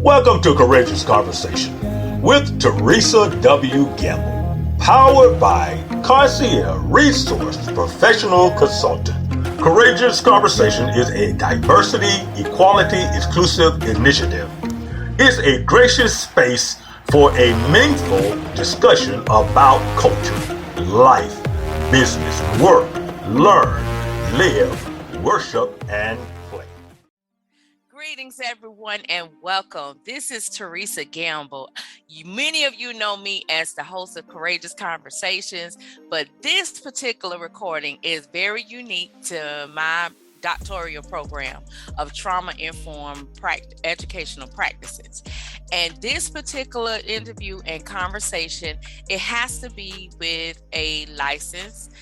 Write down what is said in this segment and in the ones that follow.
Welcome to Courageous Conversation with Teresa W. Gamble, powered by Concierge Resource Professional Consultant. Courageous Conversation is a diversity, equality, exclusive initiative. It's a gracious space for a meaningful discussion about culture, life, business, work, learn, live, worship, and play. Greetings, everyone, and welcome. This is Teresa Gamble. Many of you know me as the host of Courageous Conversations, but this particular recording is very unique to my doctoral program of trauma-informed educational practices. And this particular interview and conversation, it has to be with a licensed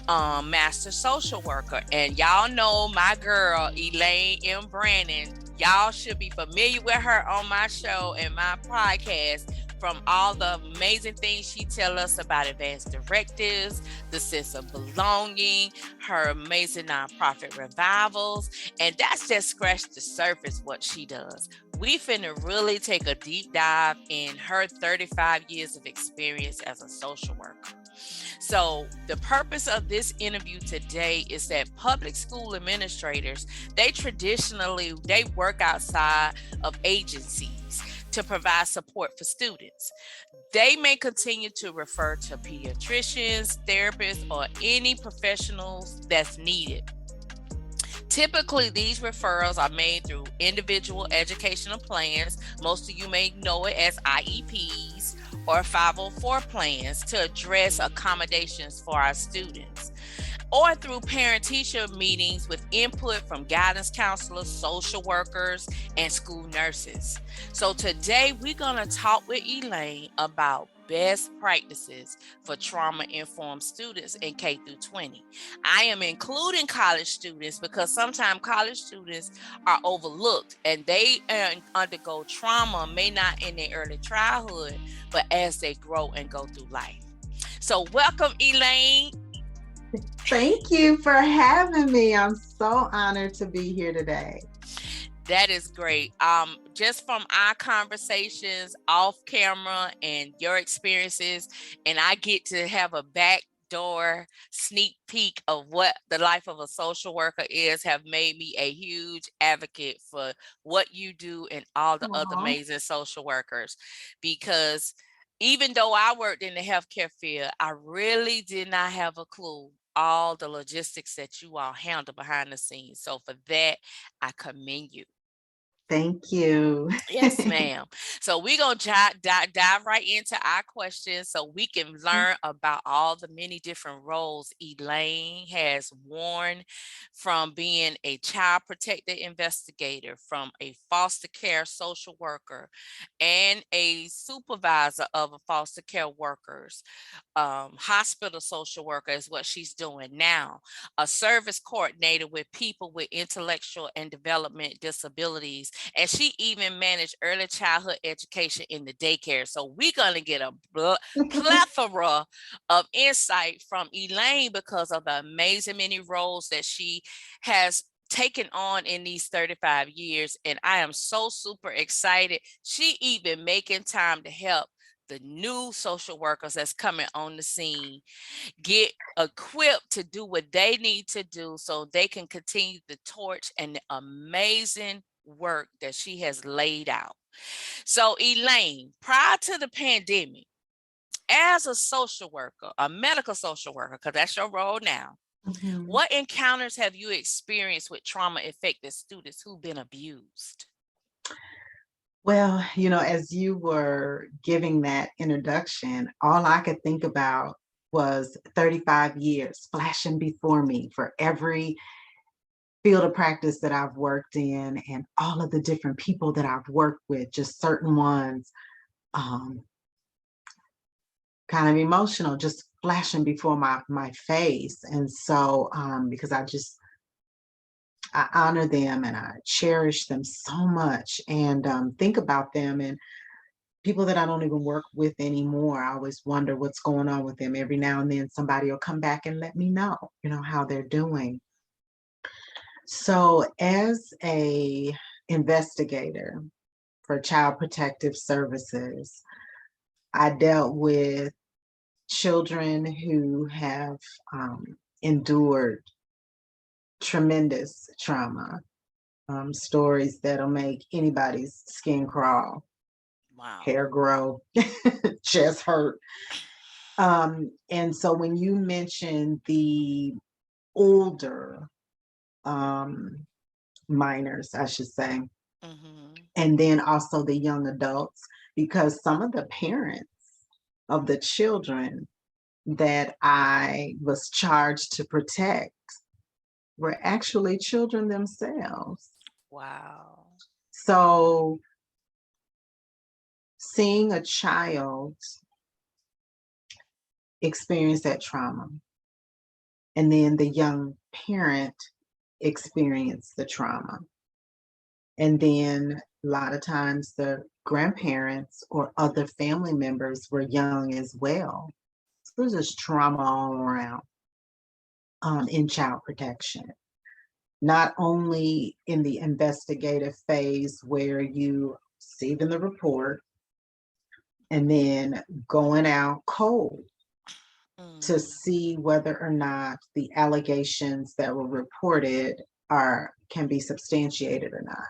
master social worker. And y'all know my girl, Elaine M. Brannon. Y'all should be familiar with her on my show and my podcast from all the amazing things she tells us about advanced directives, the sense of belonging, her amazing nonprofit revivals. And that's just scratched the surface what she does. We finna really take a deep dive in her 35 years of experience as a social worker. So the purpose of this interview today is that public school administrators, they work outside of agencies to provide support for students. They may continue to refer to pediatricians, therapists, or any professionals that's needed. Typically, these referrals are made through individual educational plans. Most of you may know it as IEPs or 504 plans to address accommodations for our students, or through parent-teacher meetings with input from guidance counselors, social workers, and school nurses. So today we're going to talk with Elaine about best practices for trauma-informed students in K through 20. I am including college students because sometimes college students are overlooked and they undergo trauma, may not in their early childhood, but as they grow and go through life. So welcome, Elaine. Thank you for having me. I'm so honored to be here today. That is great. Just from our conversations off camera and your experiences, and I get to have a backdoor sneak peek of what the life of a social worker is, have made me a huge advocate for what you do and all the other amazing social workers. Because even though I worked in the healthcare field, I really did not have a clue all the logistics that you all handle behind the scenes. So for that, I commend you. Thank you. Yes, ma'am. So we're going to dive right into our questions so we can learn about all the many different roles Elaine has worn, from being a child protective investigator, from a foster care social worker, and a supervisor of foster care workers. Hospital social worker is what she's doing now, a service coordinator with people with intellectual and development disabilities, and she even managed early childhood education in the daycare. So we're going to get a plethora of insight from Elaine because of the amazing many roles that she has taken on in these 35 years. And I am so super excited. She even making time to help the new social workers that's coming on the scene get equipped to do what they need to do so they can continue the torch and the amazing work that she has laid out. So Elaine, prior to the pandemic, as a social worker, a medical social worker, because that's your role now, what encounters have you experienced with trauma-affected students who've been abused? Well, as you were giving that introduction, all I could think about was 35 years flashing before me for every field of practice that I've worked in and all of the different people that I've worked with, just certain ones, kind of emotional, just flashing before my face. And so, because I honor them and I cherish them so much, and think about them, and people that I don't even work with anymore, I always wonder what's going on with them. Every now and then somebody will come back and let me know, how they're doing. So as a investigator, for Child Protective Services, I dealt with children who have endured tremendous trauma, stories that'll make anybody's skin crawl, Wow. hair grow, chest hurt. And so when you mention the older minors, I should say, and then also the young adults, because some of the parents of the children that I was charged to protect were actually children themselves. Wow. So seeing a child experience that trauma, and then the young parent experience the trauma, and then a lot of times the grandparents or other family members were young as well. So there's just trauma all around in child protection. Not only in the investigative phase where you receiving the report and then going out cold to see whether or not the allegations that were reported can be substantiated or not.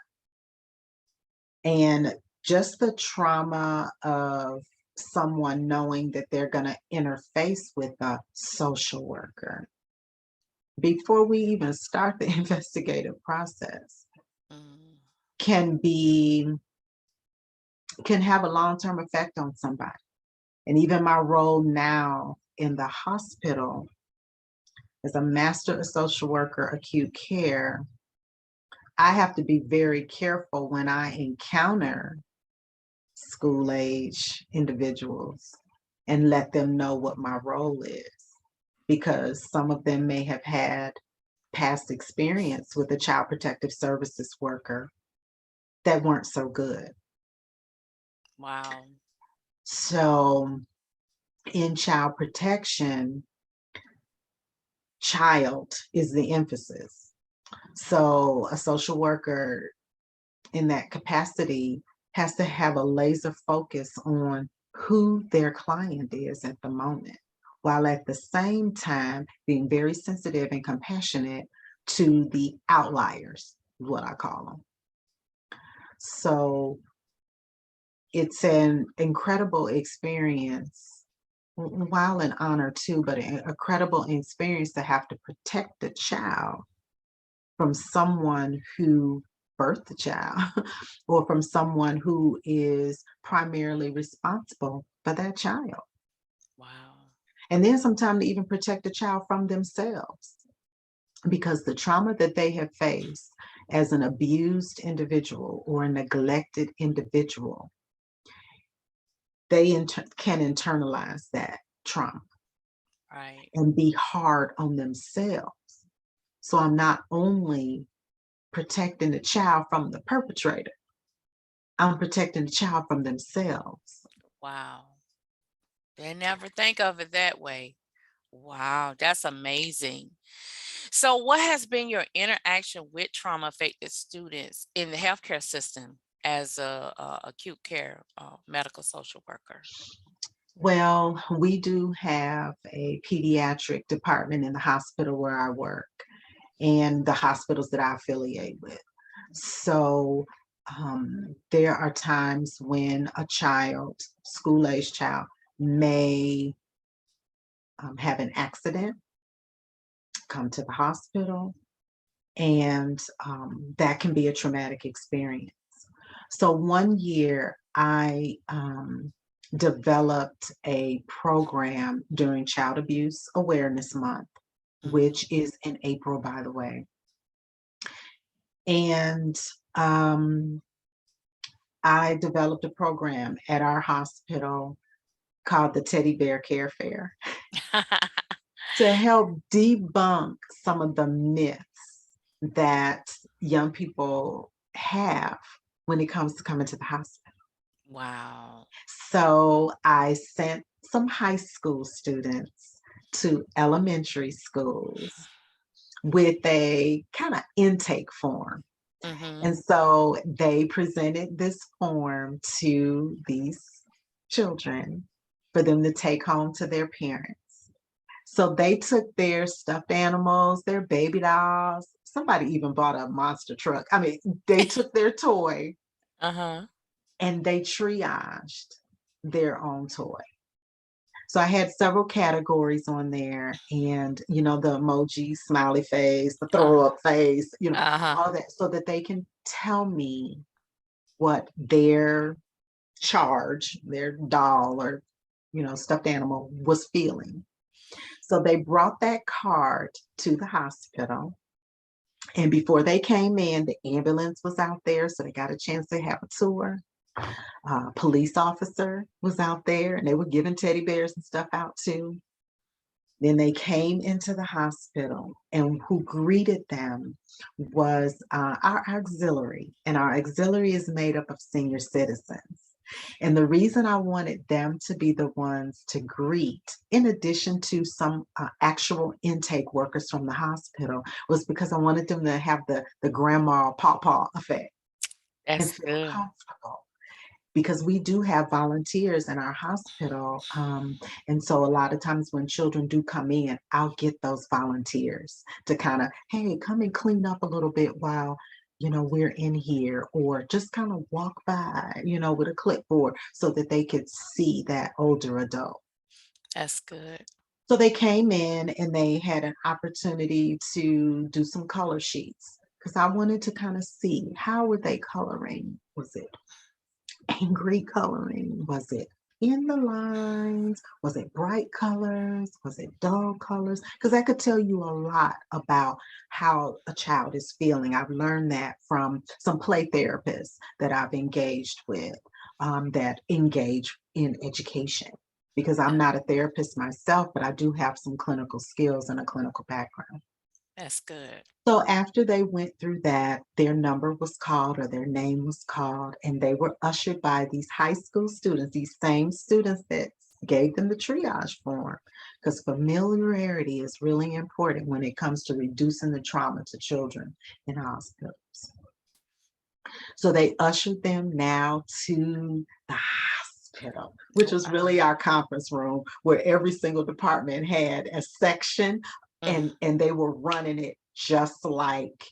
And just the trauma of someone knowing that they're going to interface with a social worker before we even start the investigative process can have a long-term effect on somebody. And even my role now in the hospital as a master of social worker acute care, I have to be very careful when I encounter school-age individuals and let them know what my role is, because some of them may have had past experience with a child protective services worker that weren't so good. Wow. So in child protection, child is the emphasis. So a social worker in that capacity has to have a laser focus on who their client is at the moment, while at the same time being very sensitive and compassionate to the outliers, is what I call them. So it's an incredible experience, while an honor too, but a incredible experience to have to protect a child from someone who birthed the child or from someone who is primarily responsible for that child. Wow. And then sometimes to even protect the child from themselves, because the trauma that they have faced as an abused individual or a neglected individual, they can internalize that trauma, right, and be hard on themselves. So I'm not only protecting the child from the perpetrator, I'm protecting the child from themselves. Wow. They never think of it that way. Wow, that's amazing. So what has been your interaction with trauma affected students in the healthcare system as a acute care medical social worker? Well, we do have a pediatric department in the hospital where I work and the hospitals that I affiliate with. So there are times when a child, school-age child, may have an accident, come to the hospital, and that can be a traumatic experience. So one year I developed a program during Child Abuse Awareness Month, which is in April, by the way. And I developed a program at our hospital called the Teddy Bear Care Fair to help debunk some of the myths that young people have when it comes to coming to the hospital. Wow. So I sent some high school students to elementary schools with a kind of intake form And so they presented this form to these children for them to take home to their parents. So they took their stuffed animals, their baby dolls. Somebody even bought a monster truck. I mean, they took their toy and they triaged their own toy. So I had several categories on there, and the emoji, smiley face, the throw up face, all that, so that they can tell me what their charge, their doll or stuffed animal was feeling. So they brought that card to the hospital. And before they came in, the ambulance was out there, so they got a chance to have a tour. Police officer was out there, and they were giving teddy bears and stuff out too. Then they came into the hospital, and who greeted them was our auxiliary. And our auxiliary is made up of senior citizens. And the reason I wanted them to be the ones to greet, in addition to some actual intake workers from the hospital, was because I wanted them to have the grandma pawpaw effect. That's and feel good. comfortable. Because we do have volunteers in our hospital. And so a lot of times when children do come in, I'll get those volunteers to kind of, hey, come and clean up a little bit while we're in here, or just kind of walk by, with a clipboard so that they could see that older adult. That's good. So they came in and they had an opportunity to do some color sheets, because I wanted to kind of see, how were they coloring? Was it angry coloring? Was it in the lines? Was it bright colors? Was it dull colors? Because I could tell you a lot about how a child is feeling. I've learned that from some play therapists that I've engaged with, that engage in education. Because I'm not a therapist myself, but I do have some clinical skills and a clinical background. That's good. So after they went through that, their number was called or their name was called, and they were ushered by these high school students, these same students that gave them the triage form, because familiarity is really important when it comes to reducing the trauma to children in hospitals. So they ushered them now to the hospital, which was really our conference room, where every single department had a section. And they were running it just like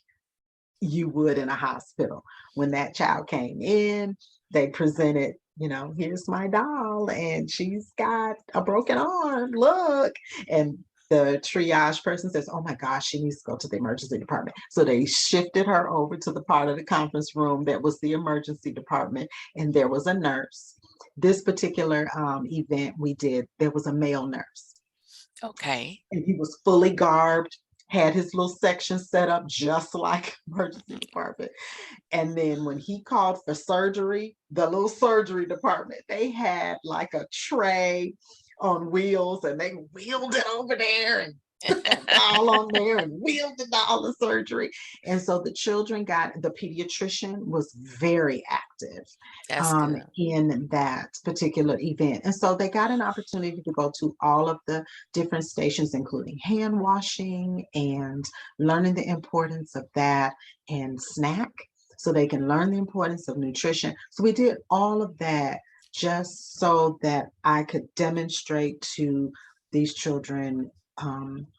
you would in a hospital. When that child came in, they presented, here's my doll, and she's got a broken arm, look. And the triage person says, oh my gosh, she needs to go to the emergency department. So they shifted her over to the part of the conference room that was the emergency department, and there was a nurse. This particular event we did, there was a male nurse. Okay. And he was fully garbed, had his little section set up just like emergency department. And then when he called for surgery, the little surgery department, they had like a tray on wheels, and they wheeled it over there and put that doll on there and wheeled the doll to surgery. And so the children the pediatrician was very active in that particular event. And so they got an opportunity to go to all of the different stations, including hand washing and learning the importance of that, and snack, so they can learn the importance of nutrition. So we did all of that just so that I could demonstrate to these children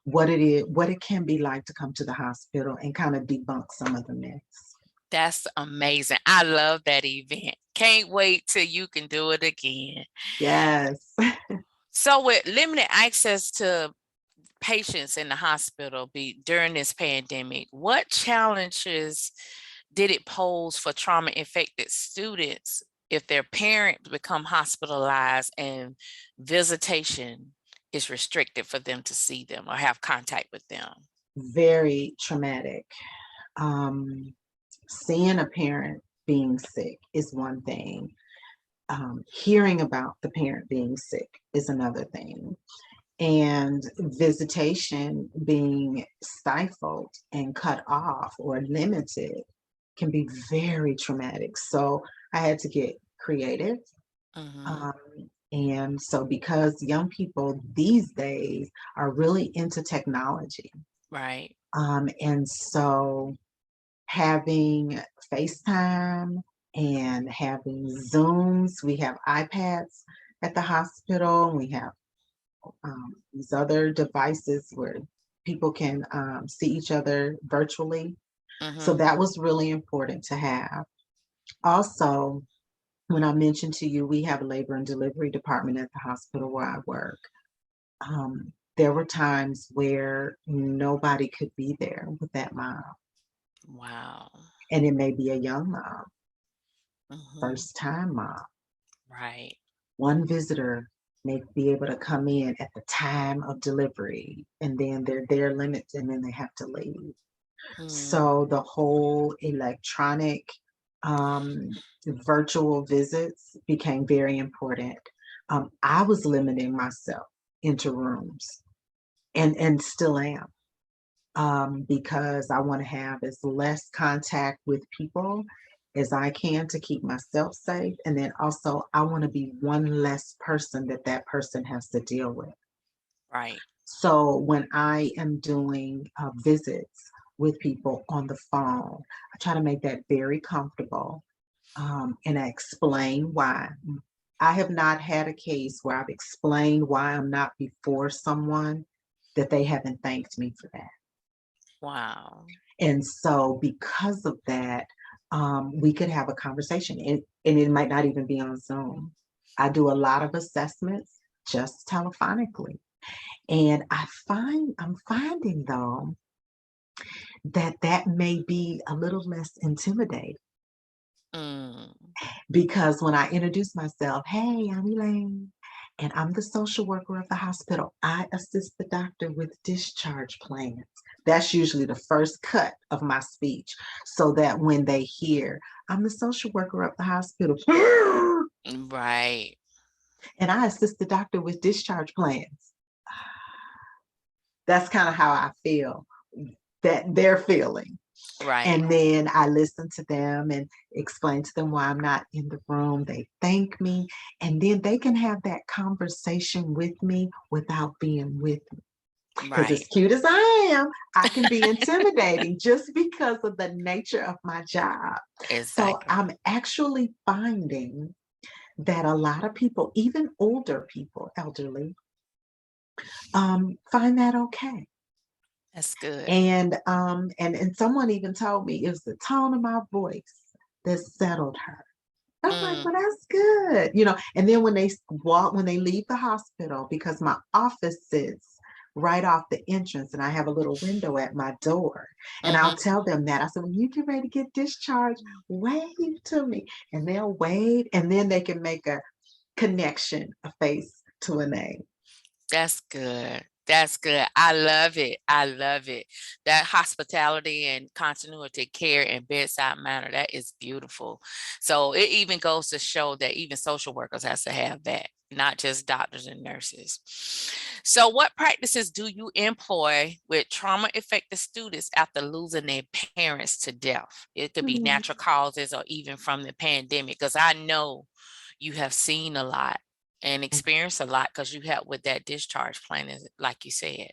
what it can be like to come to the hospital, and kind of debunk some of the myths. That's amazing. I love that event. Can't wait till you can do it again. Yes. So with limited access to patients in the hospital during this pandemic, what challenges did it pose for trauma-infected students if their parents become hospitalized and visitation is restricted for them to see them or have contact with them? Very traumatic. Seeing a parent being sick is one thing. Hearing about the parent being sick is another thing. And visitation being stifled and cut off or limited can be very traumatic. So I had to get creative. And so because young people these days are really into technology. Right. And so having FaceTime and having Zooms. We have iPads at the hospital. We have these other devices where people can see each other virtually. So that was really important to have. Also, when I mentioned to you, we have a labor and delivery department at the hospital where I work. There were times where nobody could be there with that mom. Wow. And it may be a young mom, Mhm. first time mom. Right. One visitor may be able to come in at the time of delivery, and then they're limited, and then they have to leave. So the whole electronic virtual visits became very important. I was limiting myself into rooms and still am, because I want to have as less contact with people as I can to keep myself safe. And then also I want to be one less person that person has to deal with. Right. So when I am doing visits with people on the phone, I try to make that very comfortable. And I explain why. I have not had a case where I've explained why I'm not before someone that they haven't thanked me for that. Wow. And so because of that, we could have a conversation, and it might not even be on Zoom. I do a lot of assessments just telephonically. And I'm finding though that may be a little less intimidating, because when I introduce myself, hey, I'm Elaine, and I'm the social worker of the hospital. I assist the doctor with discharge plans. That's usually the first cut of my speech, so that when they hear, I'm the social worker of the hospital, Right. and I assist the doctor with discharge plans. That's kind of how I feel that they're feeling. Right. And then I listen to them and explain to them why I'm not in the room. They thank me, and then they can have that conversation with me without being with me. Because as Right. cute as I am, I can be intimidating just because of the nature of my job. So Exactly. I'm actually finding that a lot of people, even older people, elderly, find that okay. That's good. And someone even told me it was the tone of my voice that settled her. I'm like, well, that's good, And then when they leave the hospital, because my office sits right off the entrance, and I have a little window at my door, and I'll tell them that. I said, when you get ready to get discharged, wave to me, and they'll wave, and then they can make a connection, a face to a name. That's good. That's good. I love it. I love it. That hospitality and continuity care and bedside manner, that is beautiful. So it even goes to show that even social workers has to have that, not just doctors and nurses. So what practices do you employ with trauma-affected students after losing their parents to death? It could be natural causes or even from the pandemic, because I know you have seen a lot and experience a lot because you help with that discharge plan, like you said.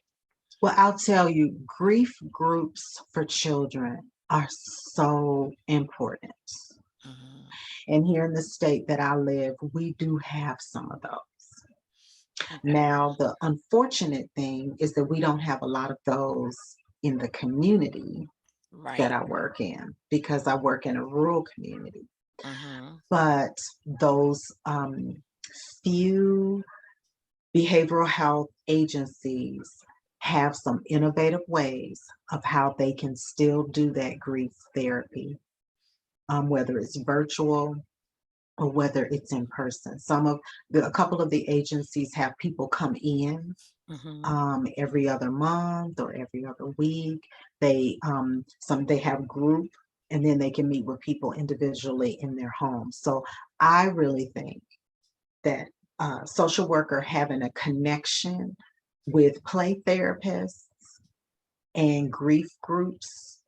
Well, I'll tell you, grief groups for children are so important. And here in the state that I live, we do have some of those. Okay. Now, the unfortunate thing is that we don't have a lot of those in the community that Right. I work in, because I work in a rural community. Mhm. But those few behavioral health agencies have some innovative ways of how they can still do that grief therapy, whether it's virtual or whether it's in person. A couple of the agencies have people come in every other month or every other week. They have group, and then they can meet with people individually in their homes. So I really think that social worker having a connection with play therapists and grief groups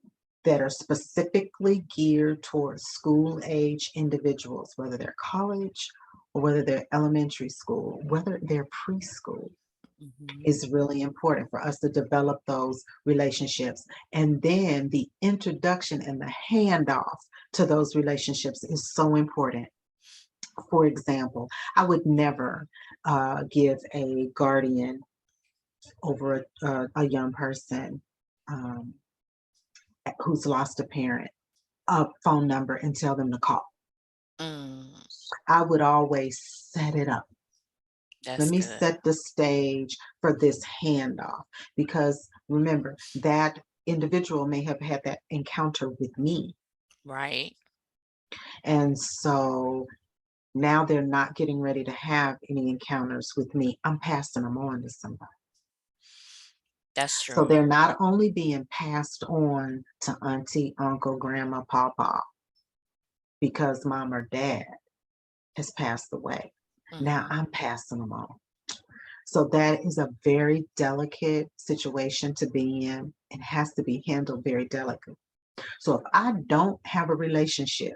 that are specifically geared towards school age individuals, whether they're college or whether they're elementary school, whether they're preschool. Mhm. is really important for us to develop those relationships. And then the introduction and the handoff to those relationships is so important. For example, I would never give a guardian over a young person um, who's lost a parent a phone number and tell them to call. Mm, I would always set it up. Let that's me good. set the stage for this handoff, because remember, that individual may have had that encounter with me. Right. And so now they're not getting ready to have any encounters with me. I'm passing them on to somebody. That's So true. they're not only being passed on to auntie, uncle, grandma, papa, because mom or dad has passed away. Now Mhm. I'm passing them on. So that is a very delicate situation to be in and has to be handled very delicately. So if I don't have a relationship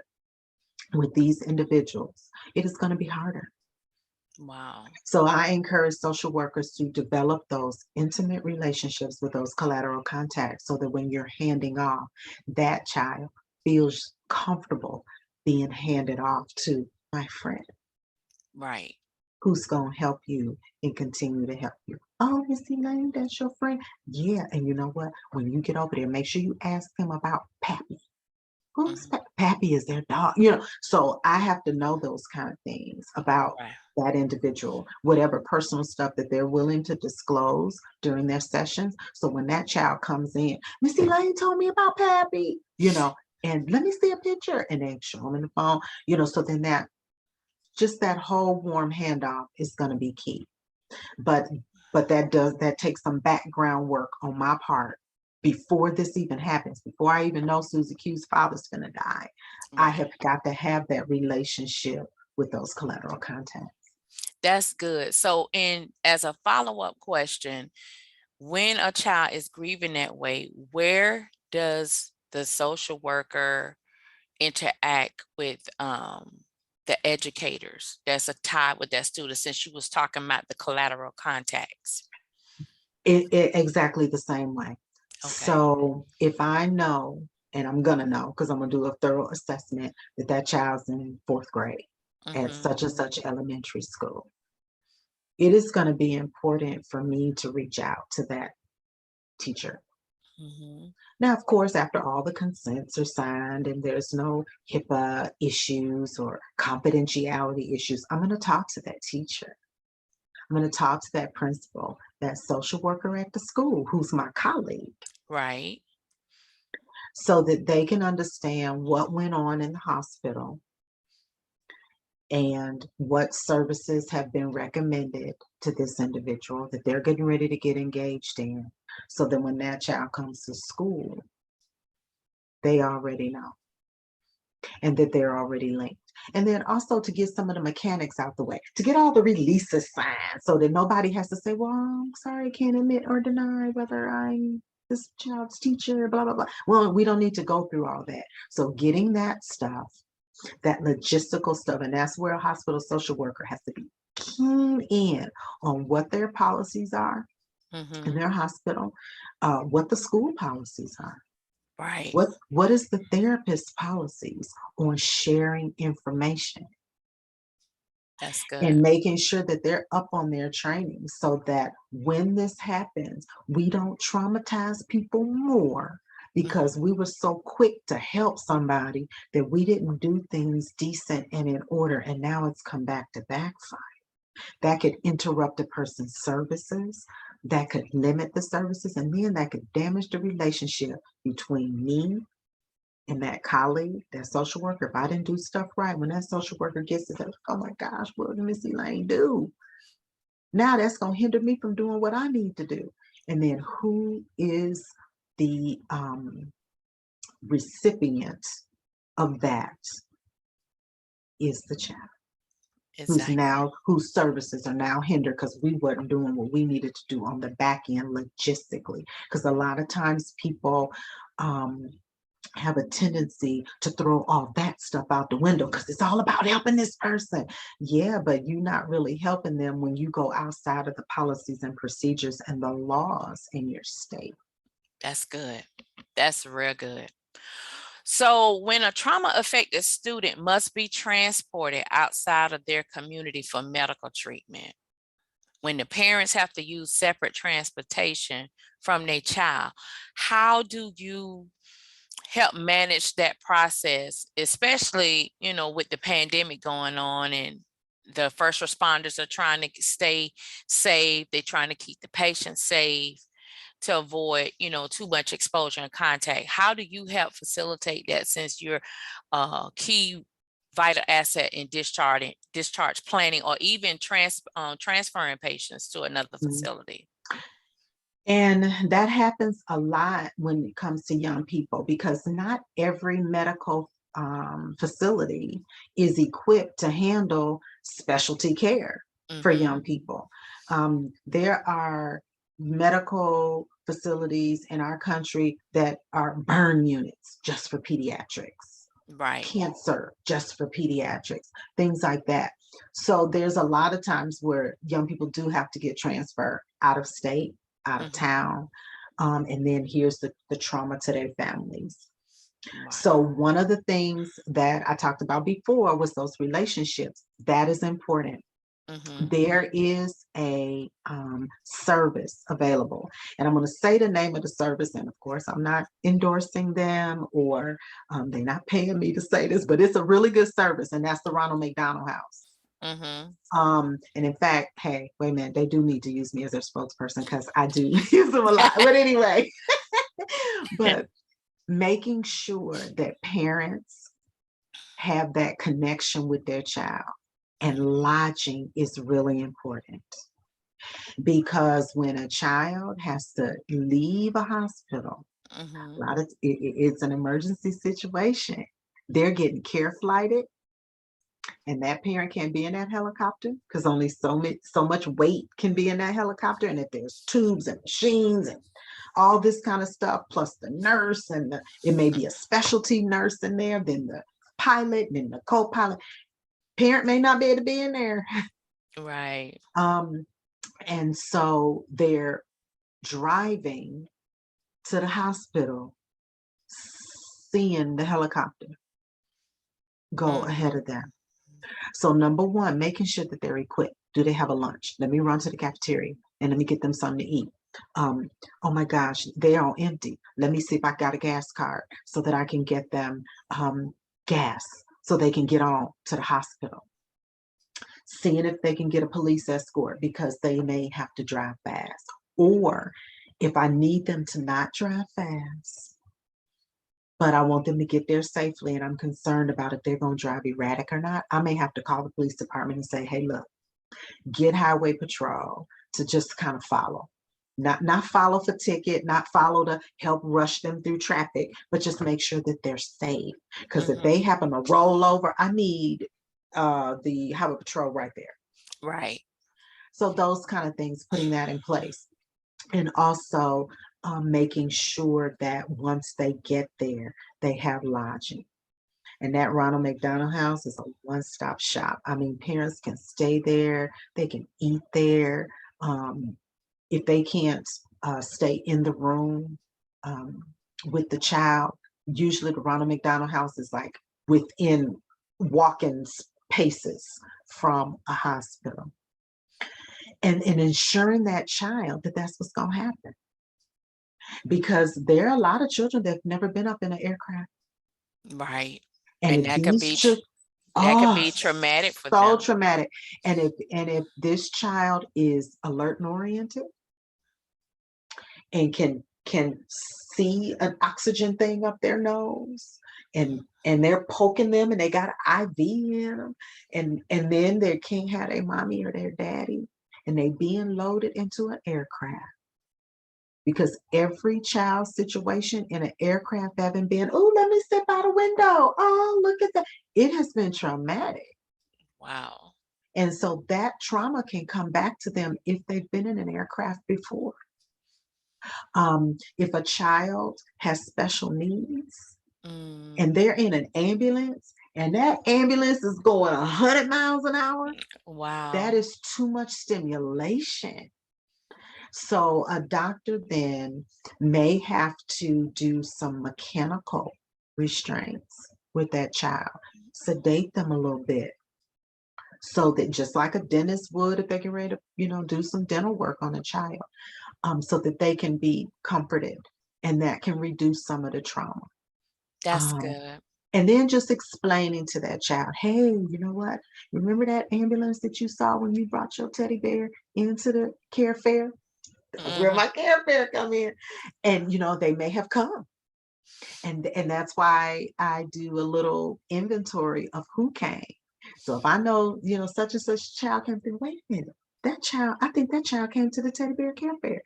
with these individuals, it is going to be harder. Wow. So I encourage social workers to develop those intimate relationships with those collateral contacts so that when you're handing off, that child feels comfortable being handed off to my friend Right. who's going to help you and continue to help you. Oh, Miss Elaine, that's your friend? Yeah, and you know what? When you get over there, make sure you ask them about Pappy. Who's Mhm. Pappy? Is their dog? So I have to know those kind of things about Right. that individual, whatever personal stuff that they're willing to disclose during their sessions. So when that child comes in, Miss Elaine told me about Pappy, and let me see a picture, and then show them in the phone, so then that whole warm handoff is going to be key. But that takes some background work on my part before this even happens. Before I even know Susie Q's father's going to die, I Right. have got to have that relationship with those collateral contacts. That's good. So, in as a follow-up question, when a child is grieving that way, where does the social worker interact with the educators that's a tie with that student, since you was talking about the collateral contacts? It exactly the same way. Okay. So if I know, and I'm gonna know because I'm gonna do a thorough assessment, that child's in fourth grade at Mm-hmm. such and such elementary school, it is going to be important for me to reach out to that teacher. Mm-hmm. Now, of course, after all the consents are signed and there's no HIPAA issues or confidentiality issues, I'm going to talk to that teacher. I'm going to talk to that principal, that social worker at the school who's my colleague, Right. so that they can understand what went on in the hospital and what services have been recommended to this individual that they're getting ready to get engaged in, so that when that child comes to school, they already know and that they're already linked. And then also to get some of the mechanics out the way, to get all the releases signed so that nobody has to say, well, I'm sorry, I can't admit or deny whether I'm this child's teacher, blah, blah, blah. Well, we don't need to go through all that. So getting that stuff, that logistical stuff, and that's where a hospital social worker has to be keen in on what their policies are in Mm-hmm. their hospital, what the school policies are. Right. What is the therapist's policies on sharing information, That's good. and making sure that they're up on their training so that when this happens, we don't traumatize people more Mhm. because we were so quick to help somebody that we didn't do things decent and in order, and now it's come back to backfire. That could interrupt a person's services, that could limit the services, and then that could damage the relationship between me and that colleague, that social worker. If I didn't do stuff right, when that social worker gets it, oh my gosh, what did Miss Elaine do? Now that's going to hinder me from doing what I need to do. And then who is the recipient of that is the child, Exactly. whose services are now hindered because we weren't doing what we needed to do on the back end logistically. Because a lot of times people have a tendency to throw all that stuff out the window because it's all about helping this person. Yeah, but you're not really helping them when you go outside of the policies and procedures and the laws in your state. That's good. That's real good. So when a trauma affected student must be transported outside of their community for medical treatment, when the parents have to use separate transportation from their child, how do you help manage that process, especially, with the pandemic going on and the first responders are trying to stay safe, they're trying to keep the patient safe to avoid, too much exposure and contact. How do you help facilitate that, since you're a key vital asset in discharge planning, or even transferring patients to another facility? And that happens a lot when it comes to young people, because not every medical facility is equipped to handle specialty care for young people. There are medical facilities in our country that are burn units just for pediatrics, Right. cancer just for pediatrics, things like that. So there's a lot of times where young people do have to get transferred out of state, out of town. And then here's the trauma to their families. Wow. So one of the things that I talked about before was those relationships. That is important. There is a service available, and I'm going to say the name of the service, and of course I'm not endorsing them, or they're not paying me to say this, but it's a really good service, and that's the Ronald McDonald House. And in fact, hey, wait a minute, they do need to use me as their spokesperson because I do use them a lot. But anyway, but making sure that parents have that connection with their child, and lodging is really important, because when a child has to leave a hospital, a lot of it's an emergency situation. They're getting care flighted, and that parent can't be in that helicopter because only so much weight can be in that helicopter. And if there's tubes and machines and all this kind of stuff, plus the nurse, and it may be a specialty nurse in there, then the pilot, and then the co-pilot, parent may not be able to be in there. Right. And so they're driving to the hospital, seeing the helicopter go ahead of them. So number one, making sure that they're equipped. Do they have a lunch? Let me run to the cafeteria and let me get them something to eat. Oh my gosh, they're all empty. Let me see if I got a gas card so that I can get them gas so they can get on to the hospital. Seeing if they can get a police escort because they may have to drive fast. Or if I need them to not drive fast, but I want them to get there safely, and I'm concerned about if they're going to drive erratic or not, I may have to call the police department and say, hey, look, get highway patrol to just kind of follow. Not follow for ticket, not follow to help rush them through traffic, but just make sure that they're safe. Because if they happen to roll over, I need the highway patrol right there. Right. So those kind of things, putting that in place. And also making sure that once they get there, they have lodging. And that Ronald McDonald House is a one-stop shop. I mean, parents can stay there, they can eat there. If they can't stay in the room with the child, usually the Ronald McDonald House is like within walking paces from a hospital. And ensuring that child that that's what's going to happen. Because there are a lot of children that have never been up in an aircraft. Right. And that could be traumatic for them. So traumatic. And if this child is alert and oriented and can see an oxygen thing up their nose, and they're poking them and they got an IV in them, and then they can't have their mommy or their daddy, and they being loaded into an aircraft. Because every child situation in an aircraft haven't been, oh, let me step out a window. Oh, look at that. It has been traumatic. Wow. And so that trauma can come back to them if they've been in an aircraft before. If a child has special needs, and they're in an ambulance, and that ambulance is going 100 miles an hour, Wow. that is too much stimulation. So a doctor then may have to do some mechanical restraints with that child, sedate them a little bit, so that just like a dentist would if they get ready to, do some dental work on a child, so that they can be comforted, and that can reduce some of the trauma. That's Um, good. and then just explaining to that child, hey, you know what? Remember that ambulance that you saw when you brought your teddy bear into the care fair? That's where my care fair come in. And they may have come. And that's why I do a little inventory of who came. So if I know, such and such child came through, wait a minute, I think that child came to the teddy bear care fair.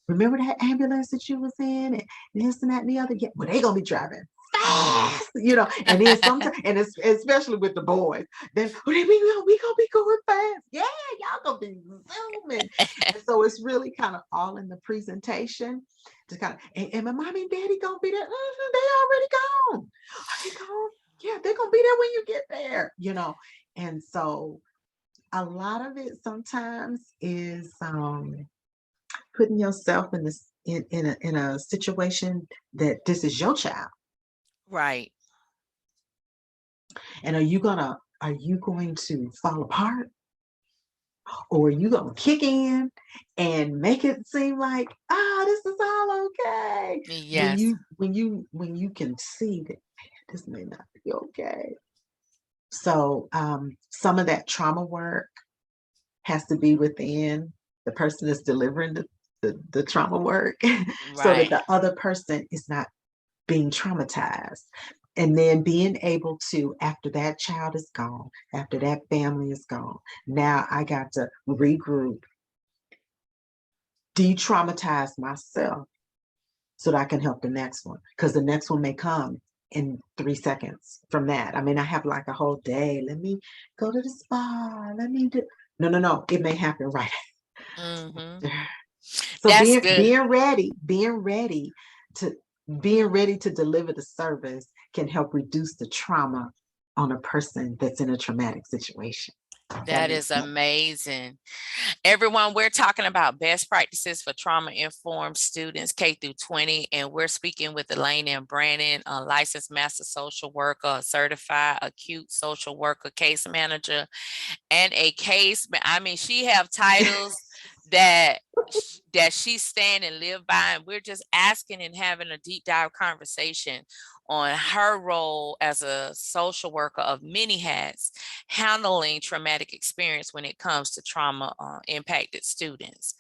Remember that ambulance that you was in, and this and that and the other? Yeah, well, they gonna be driving fast, and then sometimes, and it's especially with the boys, then we gonna be going fast. Yeah, y'all gonna be zooming. And so it's really kind of all in the presentation. Just kind of, and my mommy and daddy gonna be there. They already gone. Are they gone? Yeah, they're gonna be there when you get there. And so a lot of it sometimes is putting yourself in this in a situation that this is your child. Right. And are you going to fall apart? Or are you gonna kick in and make it seem like, this is all okay? Yes. When you can see that, man, this may not be okay. So some of that trauma work has to be within the person that's delivering the trauma work, so that Right. the other person is not being traumatized. And then being able to, after that child is gone, after that family is gone, now I got to regroup, de-traumatize myself so that I can help the next one. Because the next one may come in 3 seconds from that. I mean, I have like a whole day. Let me go to the spa. Let me do. No. It may happen right after. So That's good. being ready to deliver the service can help reduce the trauma on a person that's in a traumatic situation. That is amazing. Everyone, we're talking about best practices for trauma-informed students K through 20, and we're speaking with Elaine M. Brannon, a licensed master social worker, a certified acute social worker, case manager, and she have titles that she stand and live by, and we're just asking and having a deep dive conversation on her role as a social worker of many hats, handling traumatic experience when it comes to trauma impacted students.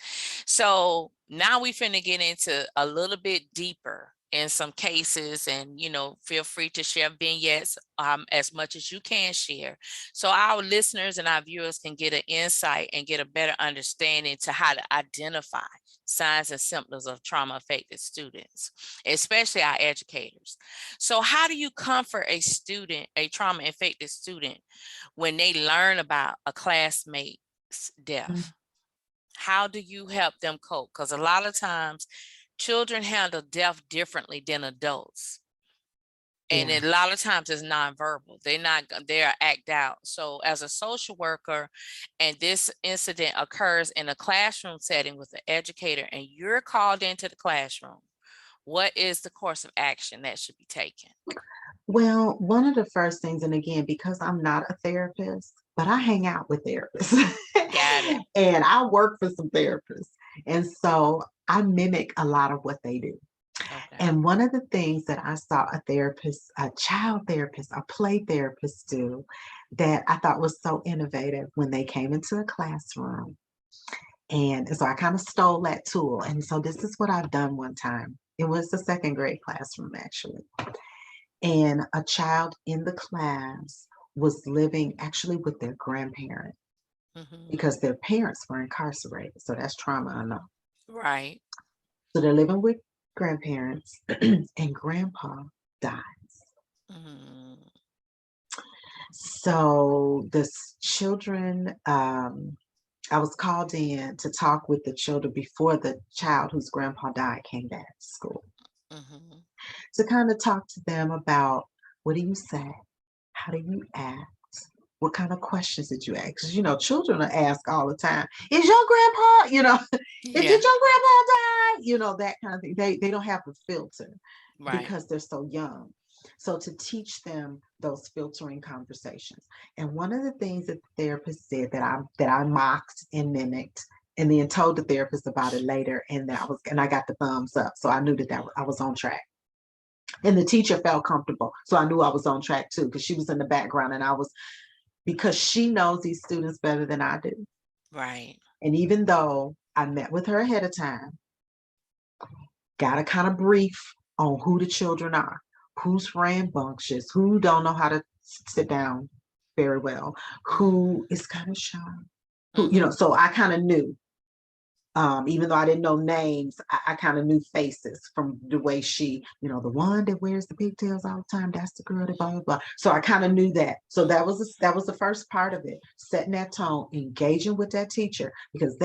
So now we finna get into a little bit deeper in some cases, and feel free to share vignettes as much as you can share, so our listeners and our viewers can get an insight and get a better understanding to how to identify signs and symptoms of trauma affected students, especially our educators. So how do you comfort a trauma affected student, when they learn about a classmate's death? How do you help them cope? Because a lot of times children handle death differently than adults. And a lot of times it's nonverbal. They are act out. So as a social worker, and this incident occurs in a classroom setting with an educator, and you're called into the classroom, what is the course of action that should be taken? Well, one of the first things, and again, because I'm not a therapist, but I hang out with therapists. Got it. And I work for some therapists. And so I mimic a lot of what they do. Okay. And one of the things that I saw a child therapist, a play therapist do, that I thought was so innovative when they came into a classroom. And so I kind of stole that tool. And so this is what I've done one time. It was the second grade classroom, actually. And a child in the class was living actually with their grandparent, because their parents were incarcerated. So that's trauma, I know. Right. So they're living with grandparents, and grandpa dies. So the children, I was called in to talk with the children before the child whose grandpa died came back to school. to kind of talk to them about, what do you say? How do you act? What kind of questions did you ask? 'Cause, children are asked all the time, is your grandpa, did Yeah. your grandpa die? That kind of thing. They don't have the filter Right. because they're so young. So to teach them those filtering conversations. And one of the things that the therapist said that I mocked and mimicked, and then told the therapist about it later, and I got the thumbs up. So I knew that I was on track. And the teacher felt comfortable. So I knew I was on track too, because she was in the background, and because she knows these students better than I do. Right. And even though I met with her ahead of time, got a kind of brief on who the children are, who's rambunctious, who don't know how to sit down very well, who is kind of shy, so I kind of knew. Even though I didn't know names, I kind of knew faces from the way she, the one that wears the pigtails all the time, that's the girl that blah, blah, blah. So I kind of knew that. So that was the first part of it, setting that tone, engaging with that teacher, because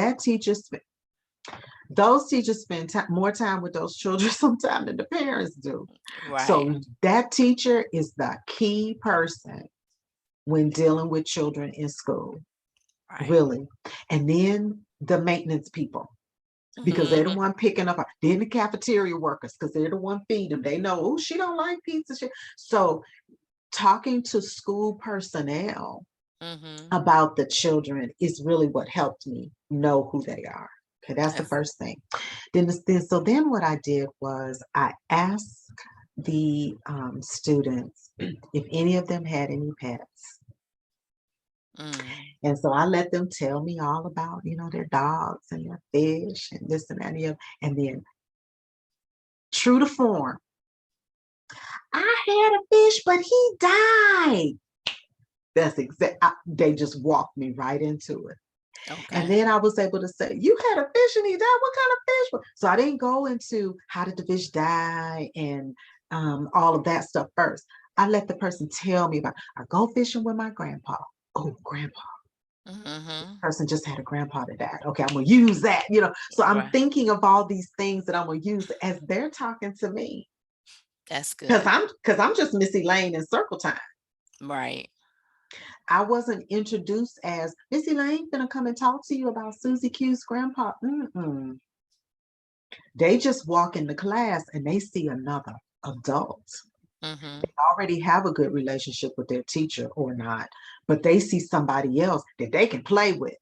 those teachers spend more time with those children sometimes than the parents do. Right. So that teacher is the key person when dealing with children in school, really. And then the maintenance people, because they're the one picking up, then the cafeteria workers, because they're the one feeding them. They know, oh, she don't like pizza. So talking to school personnel about the children is really what helped me know who they are. Okay, that's the first thing. Then what I did was I asked the students if any of them had any pets. And so I let them tell me all about, their dogs and their fish and this and that and the other. And then, true to form, I had a fish, but he died. That's they just walked me right into it. Okay. And then I was able to say, you had a fish and he died? What kind of fish? So I didn't go into how did the fish die and all of that stuff first. I let the person tell me about, I go fishing with my grandpa. Oh, grandpa. Person just had a grandpa that died. Okay, I'm gonna use that, So I'm thinking of all these things that I'm gonna use as they're talking to me. That's good. Because I'm just Miss Elaine in circle time. Right. I wasn't introduced as Miss Elaine gonna come and talk to you about Susie Q's grandpa. They just walk in the class and they see another adult. They already have a good relationship with their teacher or not, but they see somebody else that they can play with.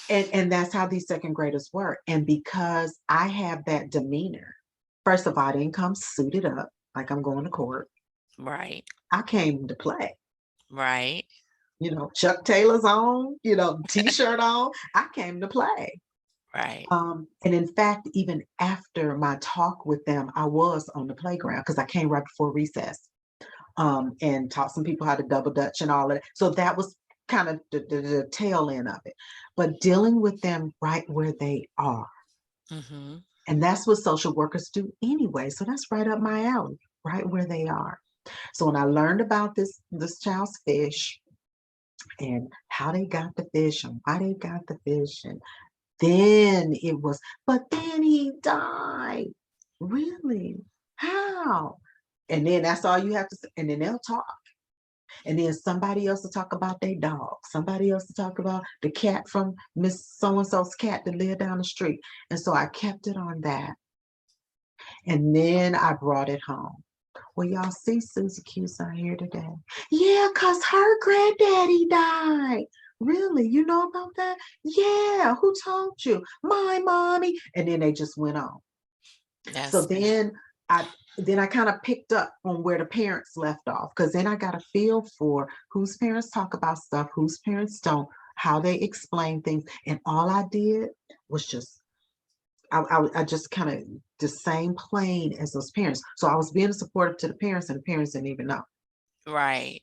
and that's how these second graders work. And because I have that demeanor, first of all, I didn't come suited up like I'm going to court. Right. I came to play. Right. Chuck Taylor's on, t-shirt on. I came to play. Right. And in fact, even after my talk with them, I was on the playground because I came right before recess and taught some people how to double dutch and all of that. So that was kind of the tail end of it. But dealing with them right where they are. And that's what social workers do anyway. So that's right up my alley, right where they are. So when I learned about this child's fish and how they got the fish and why they got the fish, and then it was, but then he died. Really? How? And then that's all you have to say. And then they'll talk. And then somebody else will talk about their dog. Somebody else will talk about the cat from Miss So-and-so's cat that lived down the street. And so I kept it on that. And then I brought it home. Well, y'all see Susie Q's not here today. Yeah, because her granddaddy died. Really? You know about that? Yeah. Who told you? My mommy. And then they just went on. So then I kind of picked up on where the parents left off, because then I got a feel for whose parents talk about stuff, whose parents don't, how they explain things. And all I did was just, I just kind of the same plane as those parents. So I was being supportive to the parents, and the parents didn't even know. Right.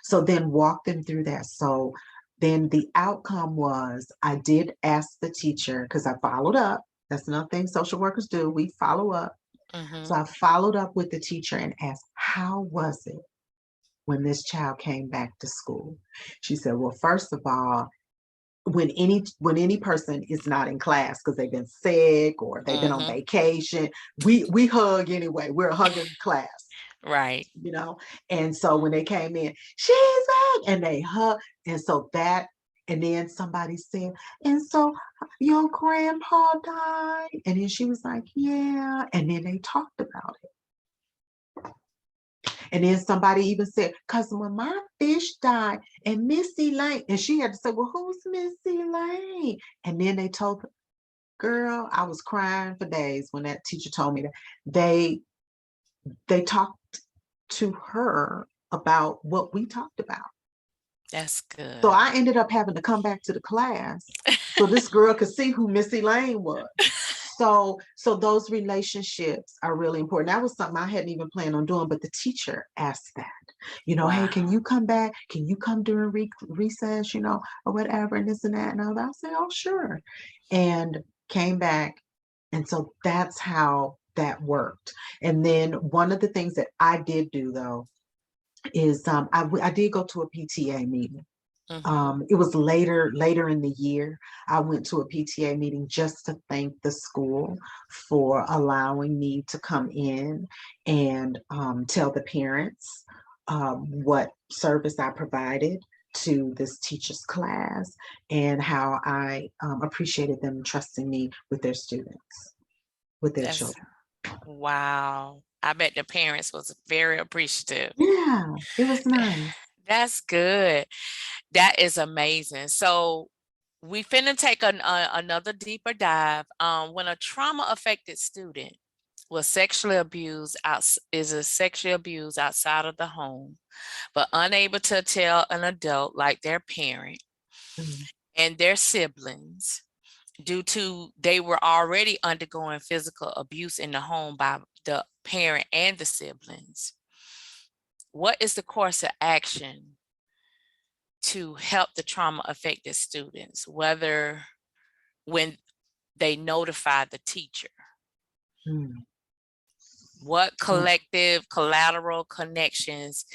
So then walk them through that. So then the outcome was I did ask the teacher, because I followed up. That's another thing social workers do. We follow up. So I followed up with the teacher and asked, how was it when this child came back to school? She said, well, first of all, when any person is not in class because they've been sick or they've been on Mm-hmm. vacation, we hug anyway. We're a hugging class, Right. you know. And so when they came in, she's back, and they hug, and so that, and then somebody said, and so your grandpa died, and then she was like, yeah, and then they talked about it. And then somebody even said, because when my fish died and Missy Lane, and she had to say, well, who's Missy Lane? And then they told her, girl, I was crying for days when that teacher told me that. They talked to her about what we talked about. That's good. So I ended up having to come back to the class so this girl could see who Missy Lane was. So those relationships are really important. That was something I hadn't even planned on doing, but the teacher asked that, you know, hey, can you come back? Can you come during recess, you know, or whatever, and this and that. And I said, oh, sure. And came back. And so that's how that worked. And then one of the things that I did do, though, is I did go to a PTA meeting. Mm-hmm. It was later in the year. I went to a PTA meeting just to thank the school for allowing me to come in and tell the parents what service I provided to this teacher's class and how I appreciated them trusting me with their students, with their children. Wow. I bet the parents was very appreciative. Yeah, it was nice. That's good. That is amazing. So we finna take another deeper dive. When a trauma affected student was sexually abused sexually abused outside of the home, but unable to tell an adult like their parent Mm. and their siblings due to they were already undergoing physical abuse in the home by the parent and the siblings. What is the course of action to help the trauma affected students, whether when they notify the teacher? Mm. What collective collateral connections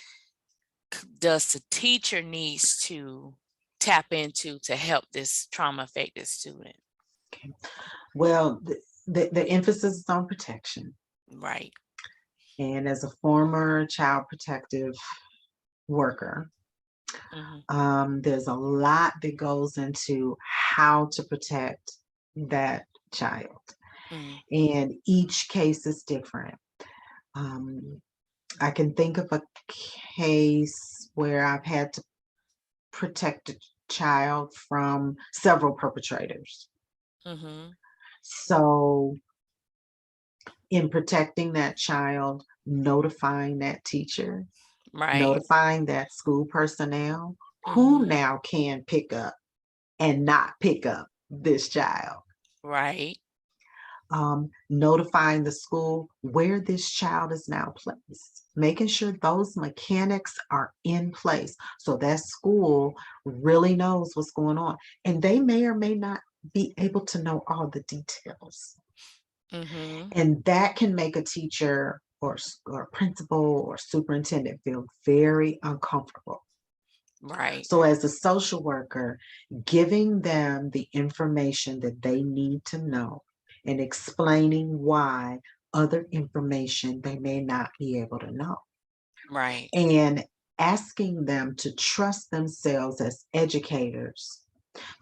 does the teacher needs to tap into to help this trauma affected student? Okay. Well, the emphasis is on protection. Right. And as a former child protective worker, there's a lot that goes into how to protect that child. And each case is different. I can think of a case where I've had to protect a child from several perpetrators. So in protecting that child, notifying that teacher, notifying that school personnel, who now can pick up and not pick up this child. Right. Notifying the school where this child is now placed, making sure those mechanics are in place so that school really knows what's going on. And they may or may not be able to know all the details. And that can make a teacher or principal or superintendent feel very uncomfortable. Right. So as a social worker, giving them the information that they need to know and explaining why other information they may not be able to know. Right. And asking them to trust themselves as educators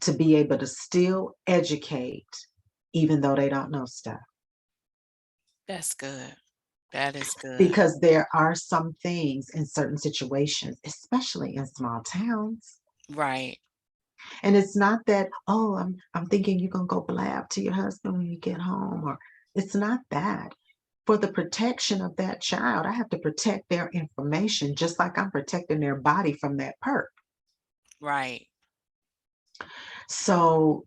to be able to still educate even though they don't know stuff. That's good. That is good. Because there are some things in certain situations, especially in small towns. Right. And it's not that, oh, I'm thinking you're gonna go blab to your husband when you get home, or it's not that. For the protection of that child, I have to protect their information just like I'm protecting their body from that perp. Right. So,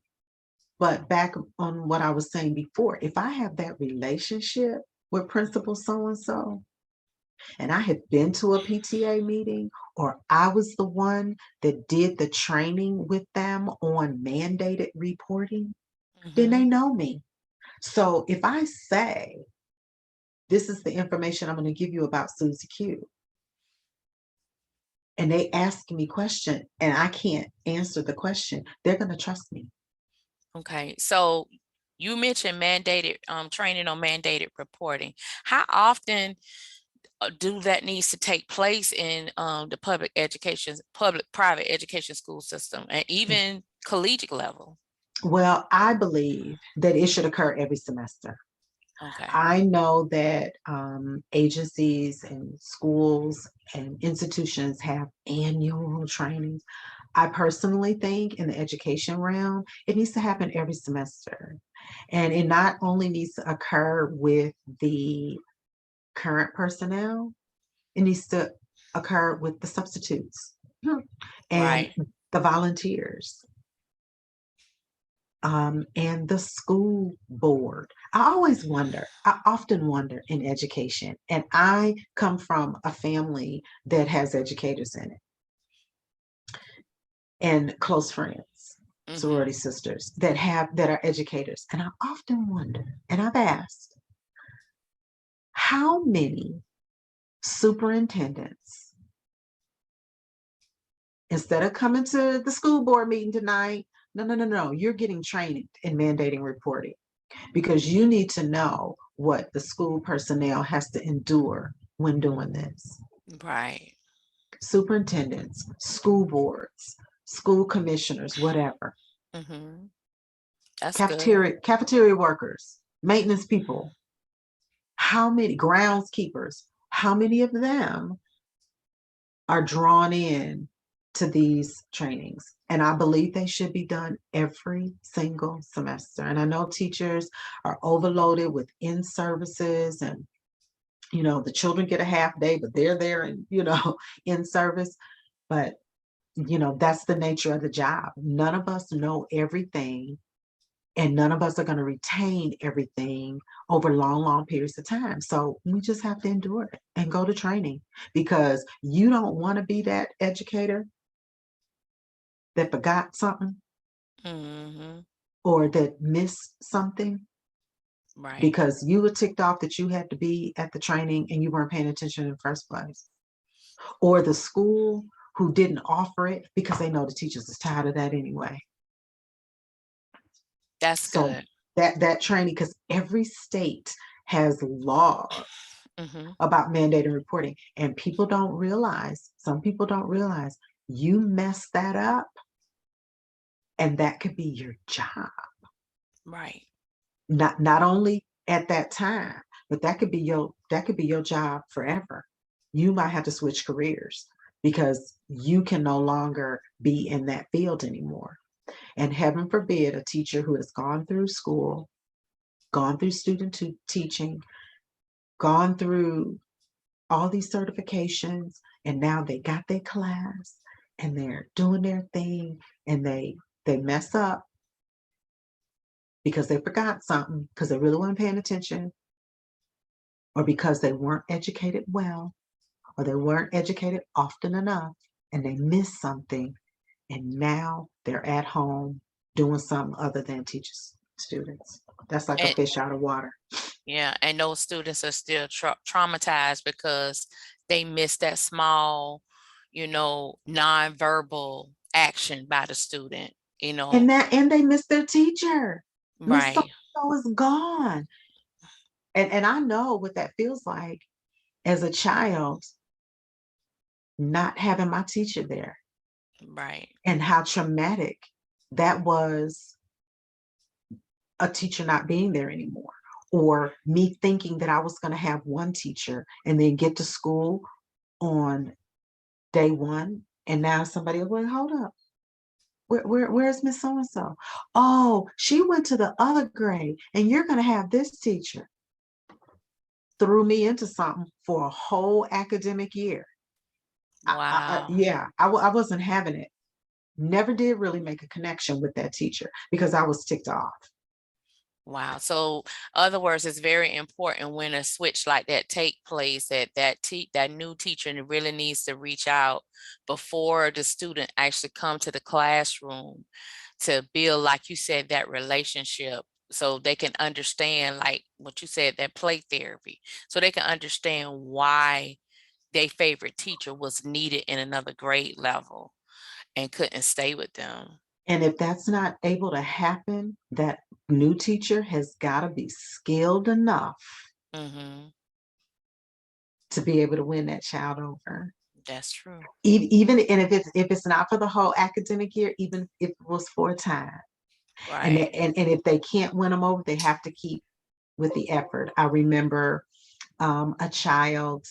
but back on what I was saying before, if I have that relationship with Principal so-and-so, and I had been to a PTA meeting, or I was the one that did the training with them on mandated reporting, then they know me. So if I say, this is the information I'm going to give you about Susie Q, and they ask me question and I can't answer the question, they're going to trust me. Okay, so you mentioned mandated training on mandated reporting. How often do that needs to take place in the public-private education school system, and even collegiate level? Well, I believe that it should occur every semester. Okay. I know that agencies and schools and institutions have annual trainings. I personally think in the education realm, it needs to happen every semester. And it not only needs to occur with the current personnel, it needs to occur with the substitutes and Right. the volunteers. And the school board. I often wonder in education, and I come from a family that has educators in it and close friends, sorority sisters that are educators. And I often wonder, and I've asked, how many superintendents, instead of coming to the school board meeting tonight, no, you're getting trained in mandating reporting, because you need to know what the school personnel has to endure when doing this. Right. Superintendents, school boards, school commissioners, whatever. That's good. Cafeteria workers, maintenance people. How many groundskeepers? How many of them are drawn in to these trainings? And I believe they should be done every single semester. And I know teachers are overloaded with in-services, and the children get a half day, but they're there and in service. But that's the nature of the job. None of us know everything, and none of us are going to retain everything over long periods of time. So we just have to endure it and go to training, because you don't want to be that educator that forgot something or that missed something. Right. Because you were ticked off that you had to be at the training and you weren't paying attention in the first place. Or the school who didn't offer it because they know the teachers is tired of that anyway. That's so good. that training, because every state has laws about mandated reporting, and some people don't realize you mess that up and that could be your job. Right. Not only at that time, but that could be your job forever. You might have to switch careers because you can no longer be in that field anymore. And heaven forbid, a teacher who has gone through school, gone through student teaching, gone through all these certifications, and now they got their class and they're doing their thing, and they mess up because they forgot something, because they really weren't paying attention, or because they weren't educated well, or they weren't educated often enough, and they missed something, and now they're at home doing something other than teach students. That's like a fish out of water. Yeah, and those students are still traumatized because they missed that small, nonverbal action by the student, And they missed their teacher. Miss Right. So is gone. And I know what that feels like as a child, not having my teacher there. Right. And how traumatic that was, a teacher not being there anymore, or me thinking that I was going to have one teacher and then get to school on day one, and now somebody will go, hold up, where's Miss So-and-so? Oh, she went to the other grade, and you're going to have this teacher. Threw me into something for a whole academic year. Wow. I wasn't having it. Never did really make a connection with that teacher because I was ticked off. Wow. So, other words, it's very important when a switch like that take place, that new teacher really needs to reach out before the student actually come to the classroom to build, like you said, that relationship, so they can understand, like what you said, that play therapy, so they can understand why their favorite teacher was needed in another grade level and couldn't stay with them. And if that's not able to happen, that new teacher has got to be skilled enough Mm-hmm. to be able to win that child over. That's true. Even and if it's not for the whole academic year, even if it was for a time, and Right. and if they can't win them over, they have to keep with the effort. I remember a child,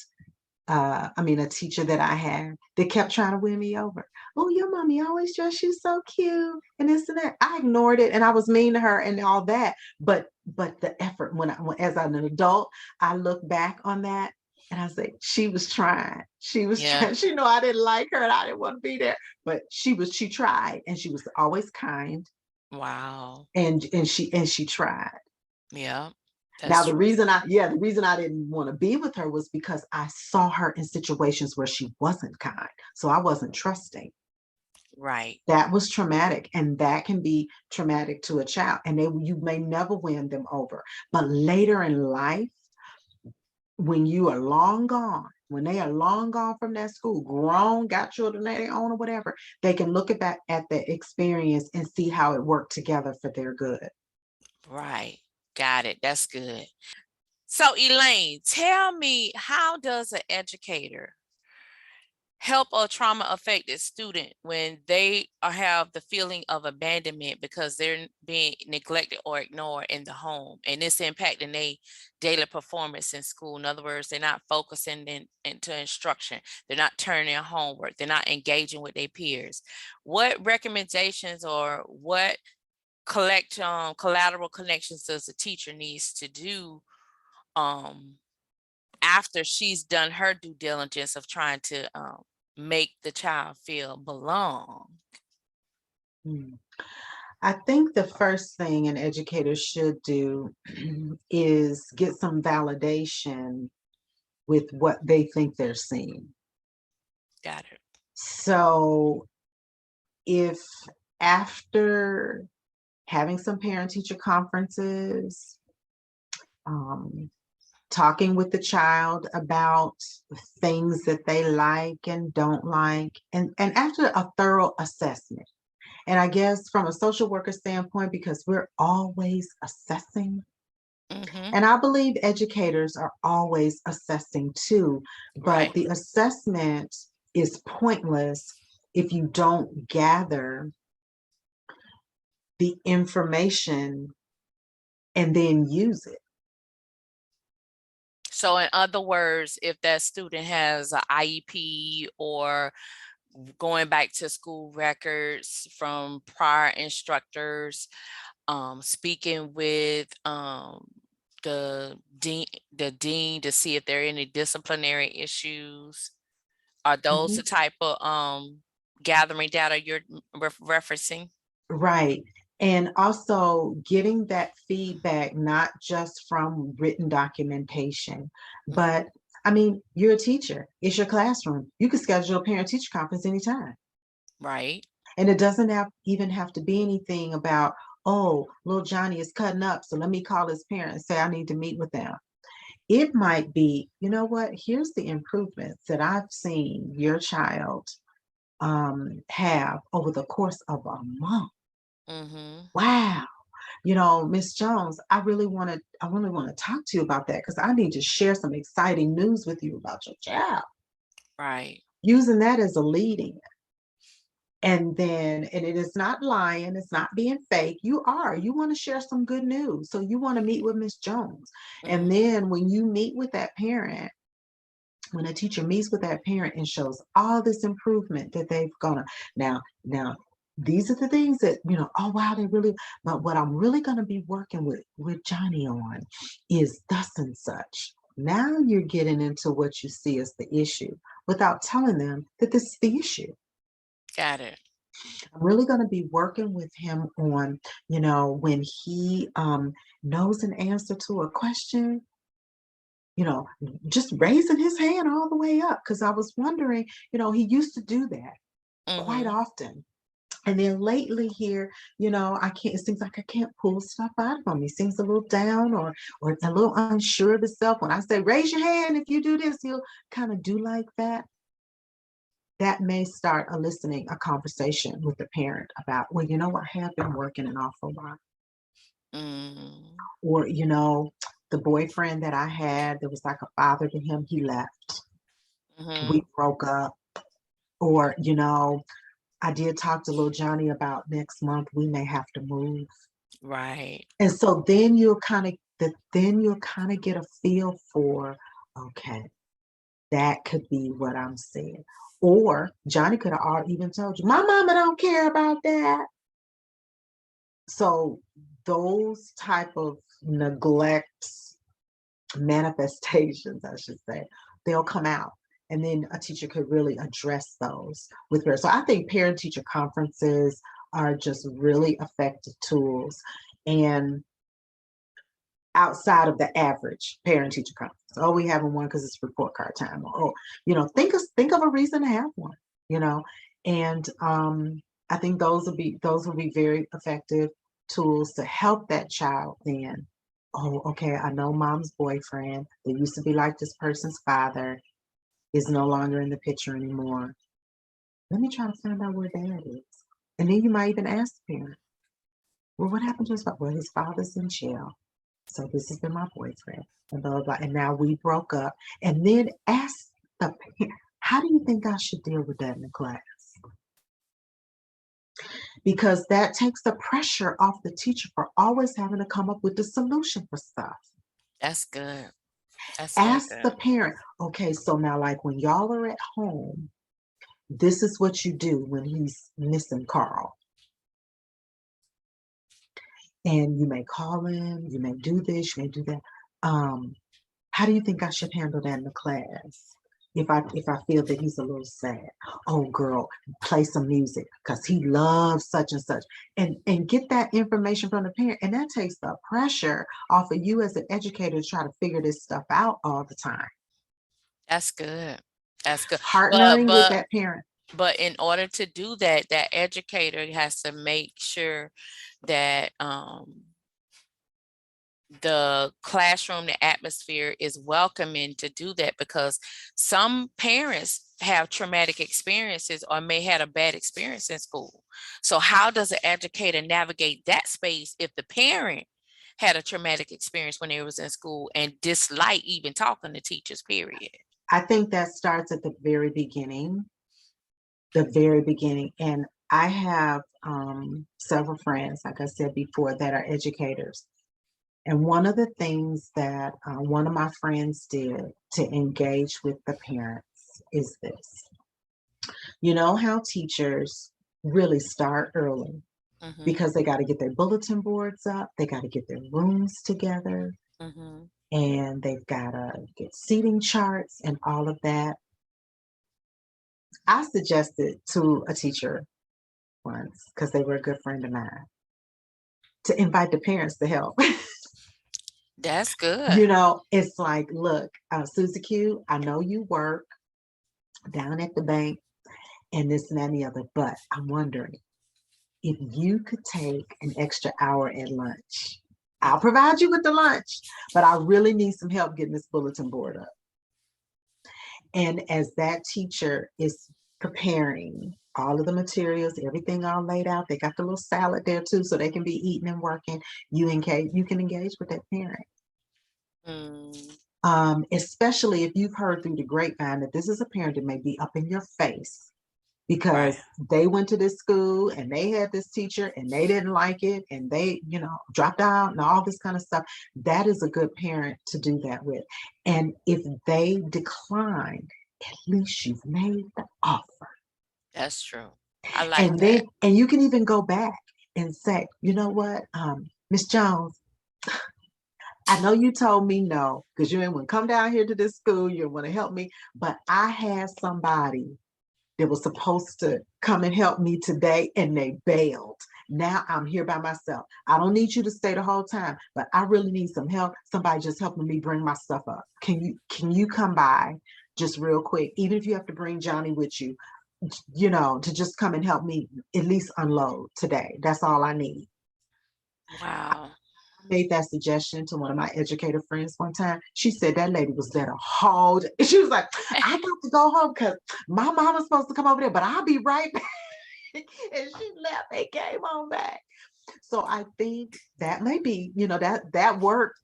a teacher that I had that kept trying to win me over. Oh, your mommy always dressed you so cute, and this and that. I ignored it, and I was mean to her and all that. But the effort when as an adult, I look back on that. And I say, she was trying. She was Yeah. trying. She knew I didn't like her and I didn't want to be there. But she tried, and she was always kind. Wow. And she tried. Yeah. Now That's the true. reason I didn't want to be with her was because I saw her in situations where she wasn't kind. So I wasn't trusting. Right. That was traumatic, and that can be traumatic to a child. And you may never win them over. But later in life, when you are long gone, when they are long gone from that school, grown, got children of their own or whatever, they can look back at the experience and see how it worked together for their good. Right. Got it. That's good. So Elaine, tell me, how does an educator help a trauma affected student when they have the feeling of abandonment because they're being neglected or ignored in the home, and it's impacting their daily performance in school? In other words, they're not focusing into instruction, they're not turning their homework, they're not engaging with their peers. What recommendations or what collateral connections does the teacher needs to do after she's done her due diligence of trying to make the child feel belong? I think the first thing an educator should do is get some validation with what they think they're seeing. Got it. So if after having some parent-teacher conferences, talking with the child about things that they like and don't like, and after a thorough assessment, and I guess from a social worker standpoint, because we're always assessing, Mm-hmm. and I believe educators are always assessing too, but Right. the assessment is pointless if you don't gather the information and then use it. So in other words, if that student has an IEP or going back to school records from prior instructors, speaking with the dean to see if there are any disciplinary issues, are those Mhm. the type of gathering data you're referencing? Right. And also getting that feedback, not just from written documentation, but I mean, you're a teacher, it's your classroom. You can schedule a parent-teacher conference anytime. Right. And it doesn't even have to be anything about, oh, little Johnny is cutting up, so let me call his parents and say I need to meet with them. It might be, you know what, here's the improvements that I've seen your child have over the course of a month. Mm-hmm. Wow. Miss Jones, I really want to talk to you about that because I need to share some exciting news with you about your child. Right. Using that as a leading. And it is not lying, it's not being fake. You want to share some good news. So you want to meet with Miss Jones. And Mm-hmm. then when you meet with that parent, when a teacher meets with that parent and shows all this improvement that they've gone, now these are the things that, oh wow, they really, but what I'm really going to be working with Johnny on is thus and such. Now you're getting into what you see as the issue without telling them that this is the issue. Got it. I'm really going to be working with him on, when he knows an answer to a question, just raising his hand all the way up. Because I was wondering, he used to do that quite Mm-hmm. often. And then lately here, I can't, it seems like I can't pull stuff out of him. He seems a little down or a little unsure of himself. When I say, raise your hand if you do this, he'll kind of do like that. That may start eliciting a conversation with the parent about, well, I have been working an awful lot. Or, the boyfriend that I had, that was like a father to him, he left. We broke up. Or, I did talk to little Johnny about next month, we may have to move. Right. And so then you'll kind of get a feel for, okay, that could be what I'm saying. Or Johnny could have even told you, my mama don't care about that. So those type of neglect manifestations, I should say, they'll come out. And then a teacher could really address those with her. So I think parent-teacher conferences are just really effective tools. And outside of the average parent-teacher conference, oh, we having one because it's report card time. Or, think of a reason to have one. And I think those will be very effective tools to help that child then. Oh, okay, I know mom's boyfriend that used to be like this person's father is no longer in the picture anymore. Let me try to find out where dad is. And then you might even ask the parent, well, what happened to his father? Well, his father's in jail. So this has been my boyfriend, and blah, blah, blah. And now we broke up. And then ask the parent, how do you think I should deal with that in the class? Because that takes the pressure off the teacher for always having to come up with the solution for stuff. That's good. Ask the parent, okay, so now like when y'all are at home, this is what you do when he's missing Carl. And you may call him, you may do this, you may do that. How do you think I should handle that in the class? If I feel that he's a little sad, oh girl, play some music because he loves such and such, and get that information from the parent, and that takes the pressure off of you as an educator to try to figure this stuff out all the time. That's good. That's good. Partnering with that parent. But in order to do that, that educator has to make sure that the classroom, the atmosphere is welcoming to do that, because some parents have traumatic experiences or may have a bad experience in school. So how does an educator navigate that space if the parent had a traumatic experience when they was in school and dislike even talking to teachers, period? I think that starts at the very beginning. And I have several friends, like I said before, that are educators. And one of the things that one of my friends did to engage with the parents is this. You know how teachers really start early because they got to get their bulletin boards up, they got to get their rooms together, and they've got to get seating charts and all of that. I suggested to a teacher once, because they were a good friend of mine, to invite the parents to help. That's good. It's like, look, Susie Q, I know you work down at the bank and this and that and the other, but I'm wondering if you could take an extra hour at lunch. I'll provide you with the lunch, but I really need some help getting this bulletin board up. And as that teacher is preparing all of the materials, everything all laid out, they got the little salad there too, so they can be eating and working. You can engage with that parent. Especially if you've heard through the grapevine that this is a parent that may be up in your face because they went to this school and they had this teacher and they didn't like it and they, dropped out and all this kind of stuff. That is a good parent to do that with. And if they decline, at least you've made the offer. That's true. I like that. And you can even go back and say, you know what, Miss Jones, I know you told me no, because you didn't want to come down here to this school, you didn't want to help me, but I had somebody that was supposed to come and help me today and they bailed. Now I'm here by myself. I don't need you to stay the whole time, but I really need some help. Somebody just helping me bring my stuff up. Can you come by just real quick? Even if you have to bring Johnny with you, to just come and help me at least unload today. That's all I need. Wow. I made that suggestion to one of my educator friends one time. She said that lady was there to hold. She was like, I got to go home because my mama's supposed to come over there, but I'll be right back. And she left and came on back. So I think that maybe, that worked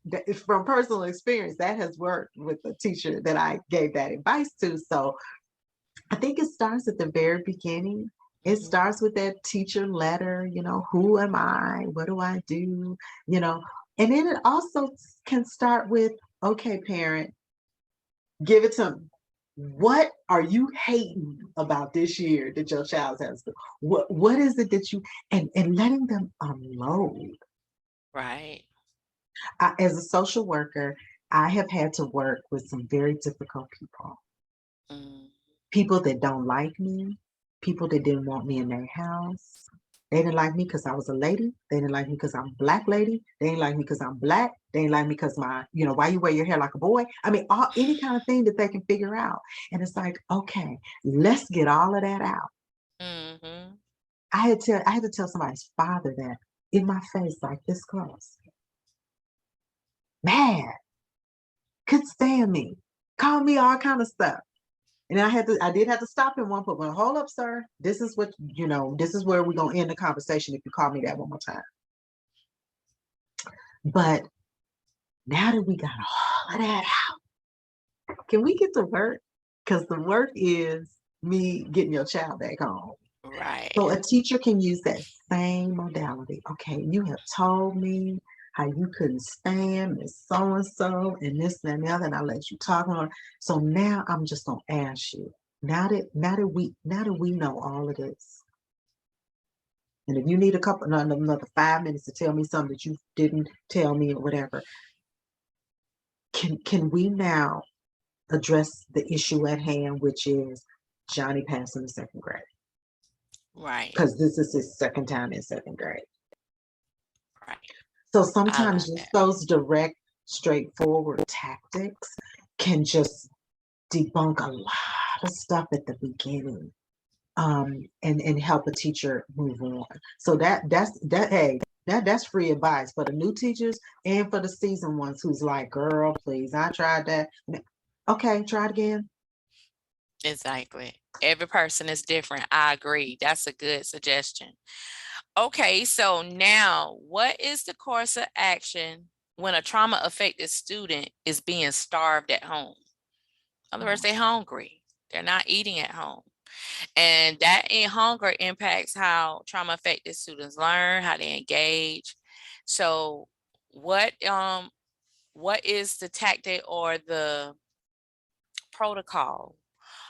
from personal experience. That has worked with the teacher that I gave that advice to. So I think it starts at the very beginning. It starts with that teacher letter, who am I? What do I do? And then it also can start with, okay, parent, give it to me. What are you hating about this year that your child has? What is it that you, and letting them unload. Right. As a social worker, I have had to work with some very difficult people. People that don't like me, people that didn't want me in their house. They didn't like me because I was a lady. They didn't like me because I'm a Black lady. They didn't like me because I'm Black. They didn't like me because why you wear your hair like a boy? I mean, any kind of thing that they can figure out. And it's like, okay, let's get all of that out. Mm-hmm. I had to tell somebody's father that in my face, like this close. Mad, couldn't stand me, called me all kind of stuff. And I did have to stop him one point. Well, hold up, sir. This is what, this is where we're going to end the conversation if you call me that one more time. But now that we got all of that out, can we get to work? Because the work is me getting your child back home. Right. So a teacher can use that same modality. Okay, you have told me how you couldn't stand Miss so-and-so and this and the other, and I let you talk on. So now I'm just gonna ask you, now that we know all of this, and if you need another 5 minutes to tell me something that you didn't tell me or whatever, can we now address the issue at hand, which is Johnny passing the second grade? Right. Because this is his second time in second grade. Right. So sometimes just those direct, straightforward tactics can just debunk a lot of stuff at the beginning, and help a teacher move on. So that's free advice for the new teachers and for the seasoned ones who's like, girl, please, I tried that. Okay, try it again. Exactly. Every person is different. I agree. That's a good suggestion. Okay, so now what is the course of action when a trauma affected student is being starved at home? In other words, they're hungry. They're not eating at home. And that hunger impacts how trauma affected students learn, how they engage. So what is the tactic or the protocol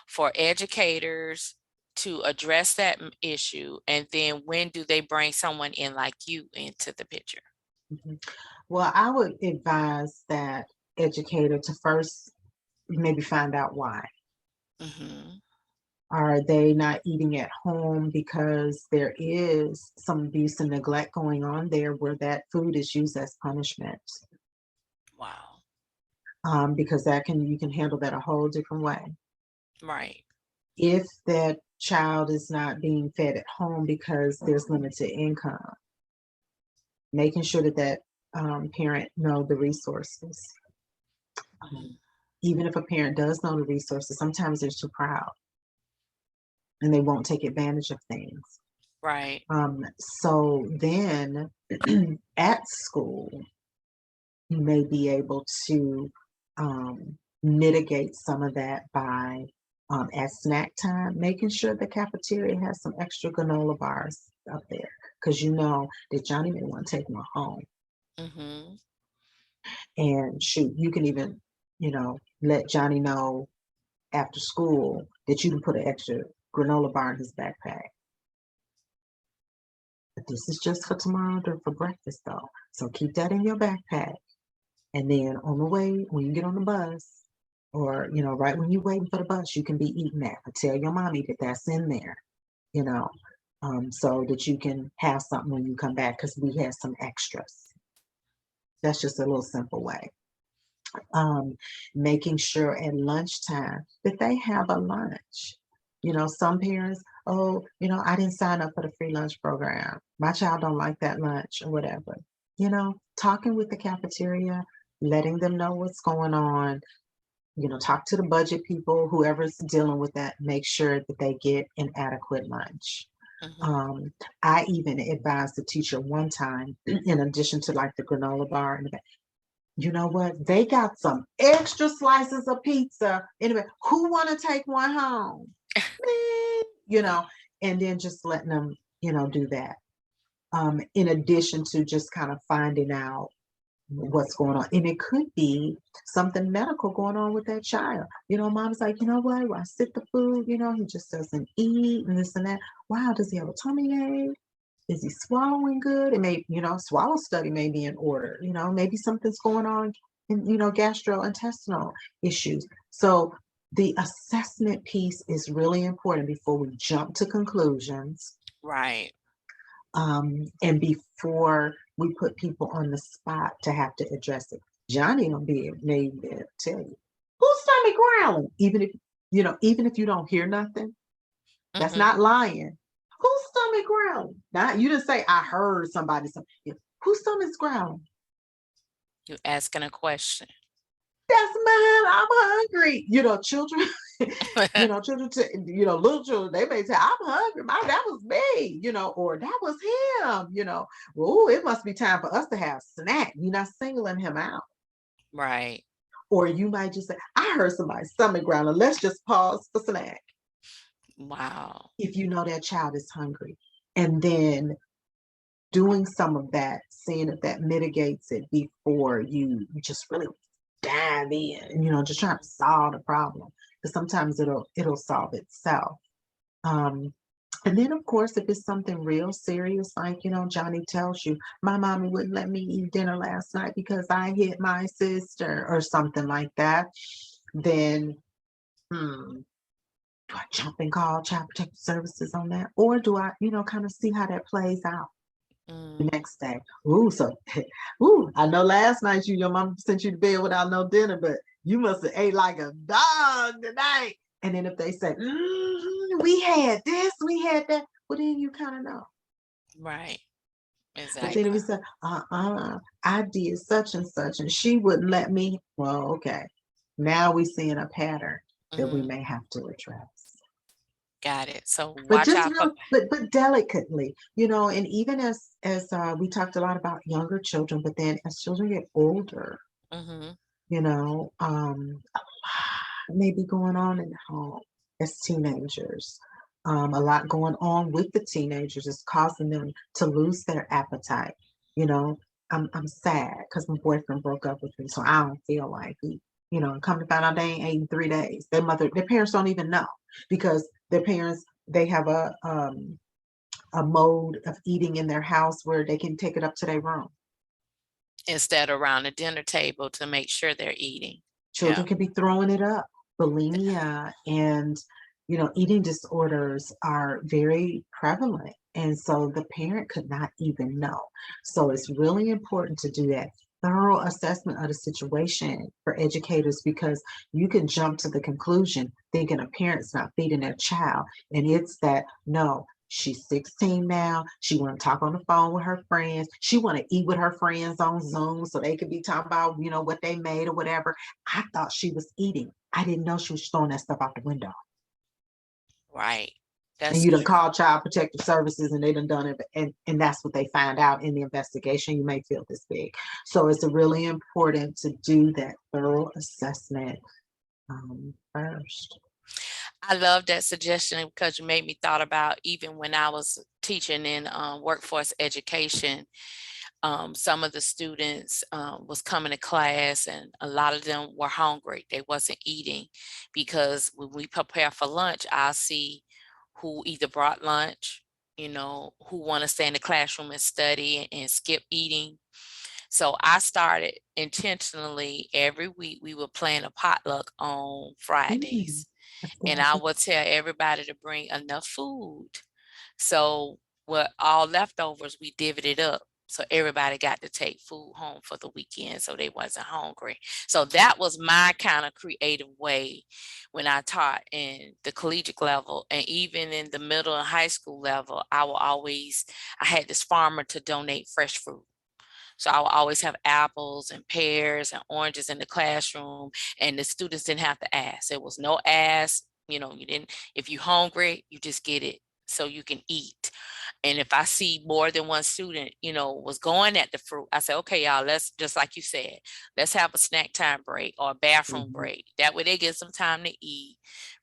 for educators to address that issue? And then when do they bring someone in like you into the picture? Well, I would advise that educator to first maybe find out why. Are they not eating at home because there is some abuse and neglect going on there where that food is used as punishment? Wow. Because you can handle that a whole different way. Right. If that child is not being fed at home because there's limited income, making sure that parent know the resources. Even if a parent does know the resources, sometimes they're too proud and they won't take advantage of things. Right. So then at school, you may be able to mitigate some of that by at snack time, making sure the cafeteria has some extra granola bars up there, because that Johnny may want to take them home. And shoot, you can even, let Johnny know after school that you can put an extra granola bar in his backpack. But this is just for tomorrow for breakfast though. So keep that in your backpack. And then on the way, when you get on the bus, or, right when you're waiting for the bus, you can be eating that. But tell your mommy that that's in there, so that you can have something when you come back, because we have some extras. That's just a little simple way. Making sure at lunchtime that they have a lunch. You know, some parents, oh, you know, I didn't sign up for the free lunch program. My child don't like that lunch or whatever. You know, talking with the cafeteria, letting them know what's going on, you know, talk to the budget people, whoever's dealing with that, make sure that they get an adequate lunch. Mhm. I even advised the teacher one time, in addition to like the granola bar, and you know what? They got some extra slices of pizza. Anyway, who want to take one home? Me, you know, and then just letting them, you know, do that. In addition to just kind of finding out what's going on. And it could be something medical going on with that child. You know, mom's like, you know what? When I sit the food, you know, he just doesn't eat and this and that. Wow, does he have a tummy ache? Is he swallowing good? It may, you know, swallow study may be in order. You know, maybe something's going on in, you know, gastrointestinal issues. So the assessment piece is really important before we jump to conclusions, Right. and before we put people on the spot to have to address it. Johnny gonna be maybe tell you whose stomach growling, even if you know, even if you don't hear nothing, that's Mhm. not lying. Whose stomach growling? Now you didn't say I heard somebody something. Whose stomach's growling? You asking a question. That's mine. I'm hungry. You know, children. You know, children. You know, little children. They may say, "I'm hungry. My that was me." You know, or that was him. You know, well, it must be time for us to have snack. You're not singling him out. Right. Or you might just say, "I heard somebody's stomach growling. Let's just pause for snack." Wow. If you know that child is hungry, and then doing some of that, seeing if that mitigates it before you just really dive in, you know, just trying to solve the problem. Because sometimes it'll solve itself. Um, and then of course, if it's something real serious, like, you know, Johnny tells you, my mommy wouldn't let me eat dinner last night because I hit my sister or something like that, then do I jump and call Child Protective Services on that? Or do I, you know, kind of see how that plays out? The Mm. next day. Ooh, so I know last night your mom sent you to bed without no dinner, but you must have ate like a dog tonight. And then if they say, we had this, we had that, well, then you kind of know. Right. But then if Exactly. we say, I did such and such, and she wouldn't let me, well, okay. Now we're seeing a pattern that we Mhm. may have to address. Got it. So But watch just out for. real, but delicately, you know, and even as we talked a lot about younger children, but then as children get older, Mhm. you know, a lot may be going on in the home as teenagers. A lot going on with the teenagers is causing them to lose their appetite. You know, I'm sad because my boyfriend broke up with me, so I don't feel like he, you know, and come to find out they ain't ate in 3 days. Their parents don't even know because their parents they have a mode of eating in their house where they can take it up to their room. Instead around the dinner table to make sure they're eating. Yeah. Children can be throwing it up. Bulimia and, you know, eating disorders are very prevalent. And so the parent could not even know. So it's really important to do that thorough assessment of the situation for educators because you can jump to the conclusion thinking a parent's not feeding their child. And it's that no, she's 16 now. She want to talk on the phone with her friends. She want to eat with her friends on Zoom so they could be talking about, you know, what they made or whatever. I thought she was eating. I didn't know she was throwing that stuff out the window. Right. And That's you done true. called Child Protective Services and they done it, and that's what they find out in the investigation. You may feel this big. So it's really important to do that thorough assessment first. I love that suggestion because you made me thought about even when I was teaching in workforce education. Some of the students was coming to class and a lot of them were hungry. They wasn't eating because when we prepare for lunch, I'll see who either brought lunch, you know, who want to stay in the classroom and study and skip eating. So I started intentionally every week we would plan a potluck on Mm, Fridays. that's And I good. would tell everybody to bring enough food. So what all leftovers we divvied it up. So everybody got to take food home for the weekend so they wasn't hungry. So that was my kind of creative way when I taught in the collegiate level, and even in the middle and high school level. I had this farmer to donate fresh fruit. So I will always have apples and pears and oranges in the classroom, and the students didn't have to ask. There was no ask. You didn't, if you're hungry, you just get it so you can eat. And if I see more than one student, was going at the fruit, I say, okay, y'all, let's, just like you said, let's have a snack time break or a bathroom break. That way they get some time to eat,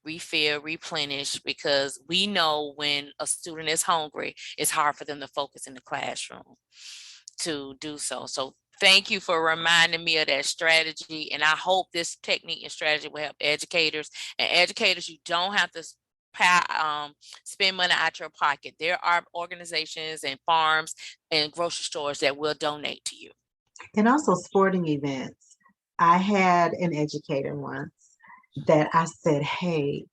refill, replenish, because we know when a student is hungry, it's hard for them to focus in the classroom to do so. So thank you for reminding me of that strategy. And I hope this technique and strategy will help educators. And educators, you don't have to spend money out your pocket. There are organizations and farms and grocery stores that will donate to you. And also sporting events. I had an educator once that I said, hey,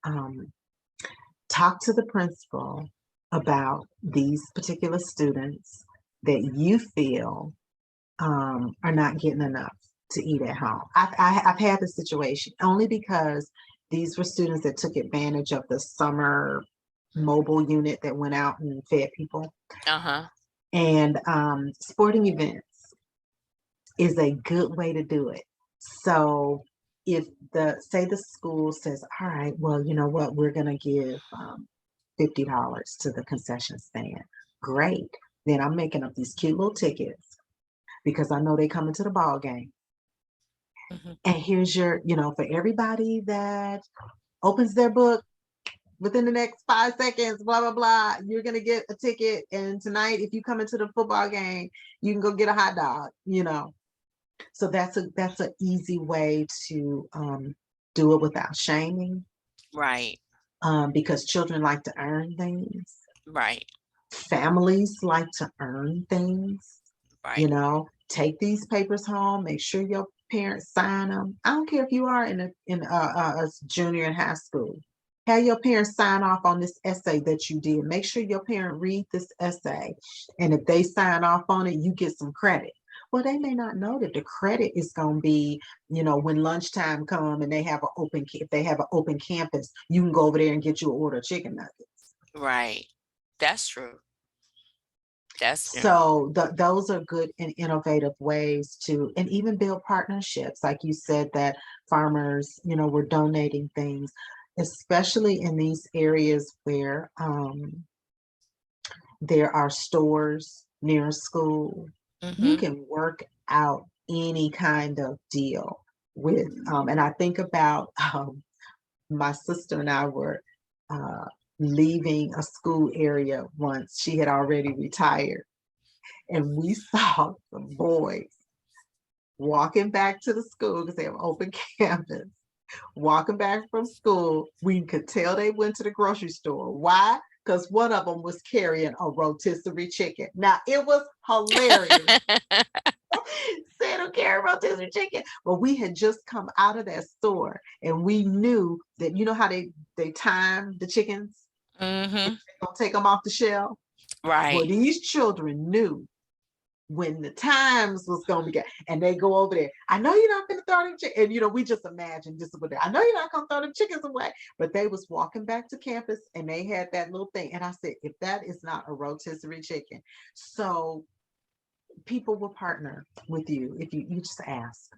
talk to the principal about these particular students that you feel are not getting enough to eat at home. I've had the situation only because these were students that took advantage of the summer mobile unit that went out and fed people. And sporting events is a good way to do it. So if the school says, all right, well, you know what, we're going to give $50 to the concession stand. Great. Then I'm making up these cute little tickets because I know they coming to the ball game. And here's your, for everybody that opens their book within the next 5 seconds, blah, blah, blah, you're going to get a ticket. And tonight, if you come into the football game, you can go get a hot dog, So that's an easy way to do it without shaming. Right. Because children like to earn things. Right. Families like to earn things. Right. Take these papers home, make sure your parents sign them. I don't care if you are in a junior in high school. Have your parents sign off on this essay that you did. Make sure your parent read this essay. And if they sign off on it, you get some credit. Well, they may not know that the credit is going to be, when lunchtime come and if they have an open campus, you can go over there and get you an order of chicken nuggets. Right. That's true. So those are good and innovative ways to, and even build partnerships. Like you said, that farmers, were donating things, especially in these areas where there are stores near school. You can work out any kind of deal with, and I think about my sister and I were leaving a school area once. She had already retired, and we saw some boys walking back to the school because they have open campus. Walking back from school, we could tell they went to the grocery store. Why? Because one of them was carrying a rotisserie chicken. Now, it was hilarious. Said I'm carrying rotisserie chicken. But we had just come out of that store, and we knew that, how they time the chickens? Don't take them off the shelf. Right. Well, these children knew when the times was going to get, and they go over there. I know you're not going to throw them chickens. And, we just imagine this. I know you're not going to throw them chickens away. But they was walking back to campus, and they had that little thing. And I said, if that is not a rotisserie chicken. So people will partner with you if you just ask.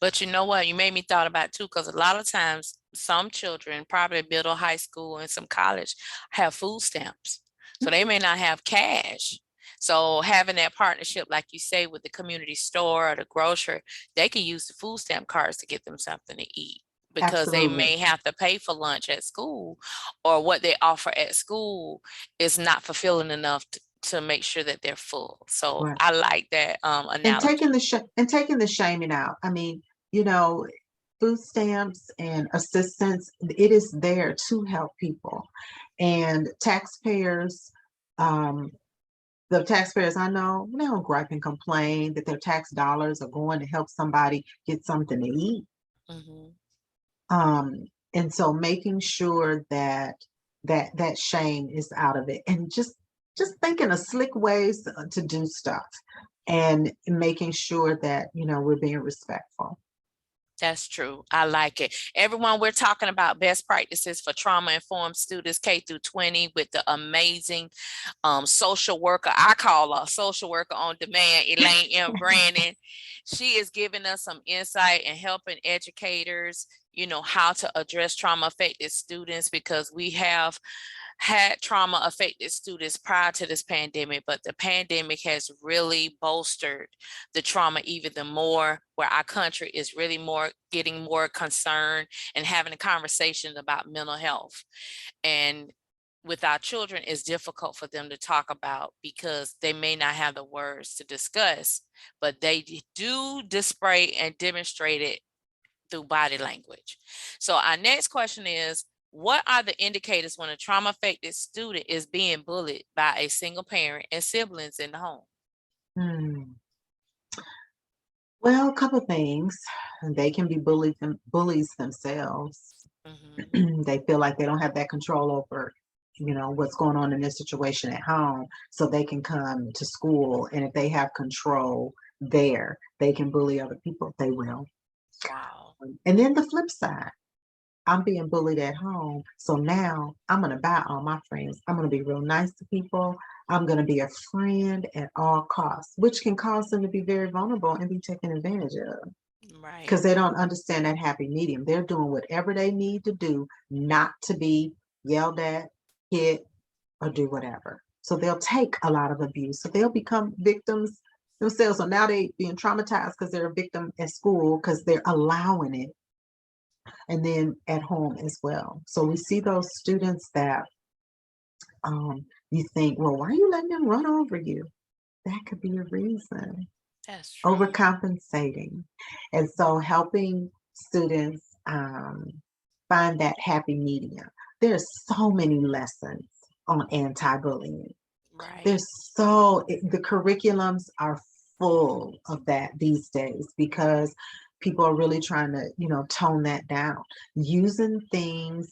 But you know what? You made me thought about too, because a lot of times some children, probably middle, high school, and some college, have food stamps. So they may not have cash. So having that partnership, like you say, with the community store or the grocery, they can use the food stamp cards to get them something to eat, because Absolutely. they may have to pay for lunch at school, or what they offer at school is not fulfilling enough to make sure that they're full. So right. I like that analogy. And taking the shaming out. I mean, food stamps and assistance, it is there to help people. And taxpayers, the taxpayers I know, they don't gripe and complain that their tax dollars are going to help somebody get something to eat. And so making sure that shame is out of it, and just just thinking of slick ways to do stuff and making sure that, we're being respectful. That's true. I like it. Everyone, we're talking about best practices for trauma-informed students K through 20 with the amazing social worker. I call her social worker on demand, Elaine M. Brannon. She is giving us some insight and helping educators, how to address trauma-affected students, because we have had trauma affected students prior to this pandemic, but the pandemic has really bolstered the trauma even the more, where our country is really getting more concerned and having a conversation about mental health. And with our children, it's difficult for them to talk about because they may not have the words to discuss, but they do display and demonstrate it through body language. So our next question is, what are the indicators when a trauma-affected student is being bullied by a single parent and siblings in the home? Well, a couple of things. They can be bullies themselves. They feel like they don't have that control over, what's going on in their situation at home. So they can come to school, and if they have control there, they can bully other people. They will. Wow. And then the flip side. I'm being bullied at home. So now I'm going to buy all my friends. I'm going to be real nice to people. I'm going to be a friend at all costs, which can cause them to be very vulnerable and be taken advantage of. Right. Because they don't understand that happy medium. They're doing whatever they need to do not to be yelled at, hit, or do whatever. So they'll take a lot of abuse. So they'll become victims themselves. So now they're being traumatized because they're a victim at school because they're allowing it. And then at home as well. So we see those students that you think, well, why are you letting them run over you? That could be a reason. That's true. Overcompensating. And so helping students find that happy medium. There's so many lessons on anti-bullying. Right. The curriculums are full of that these days because people are really trying to, tone that down, using things,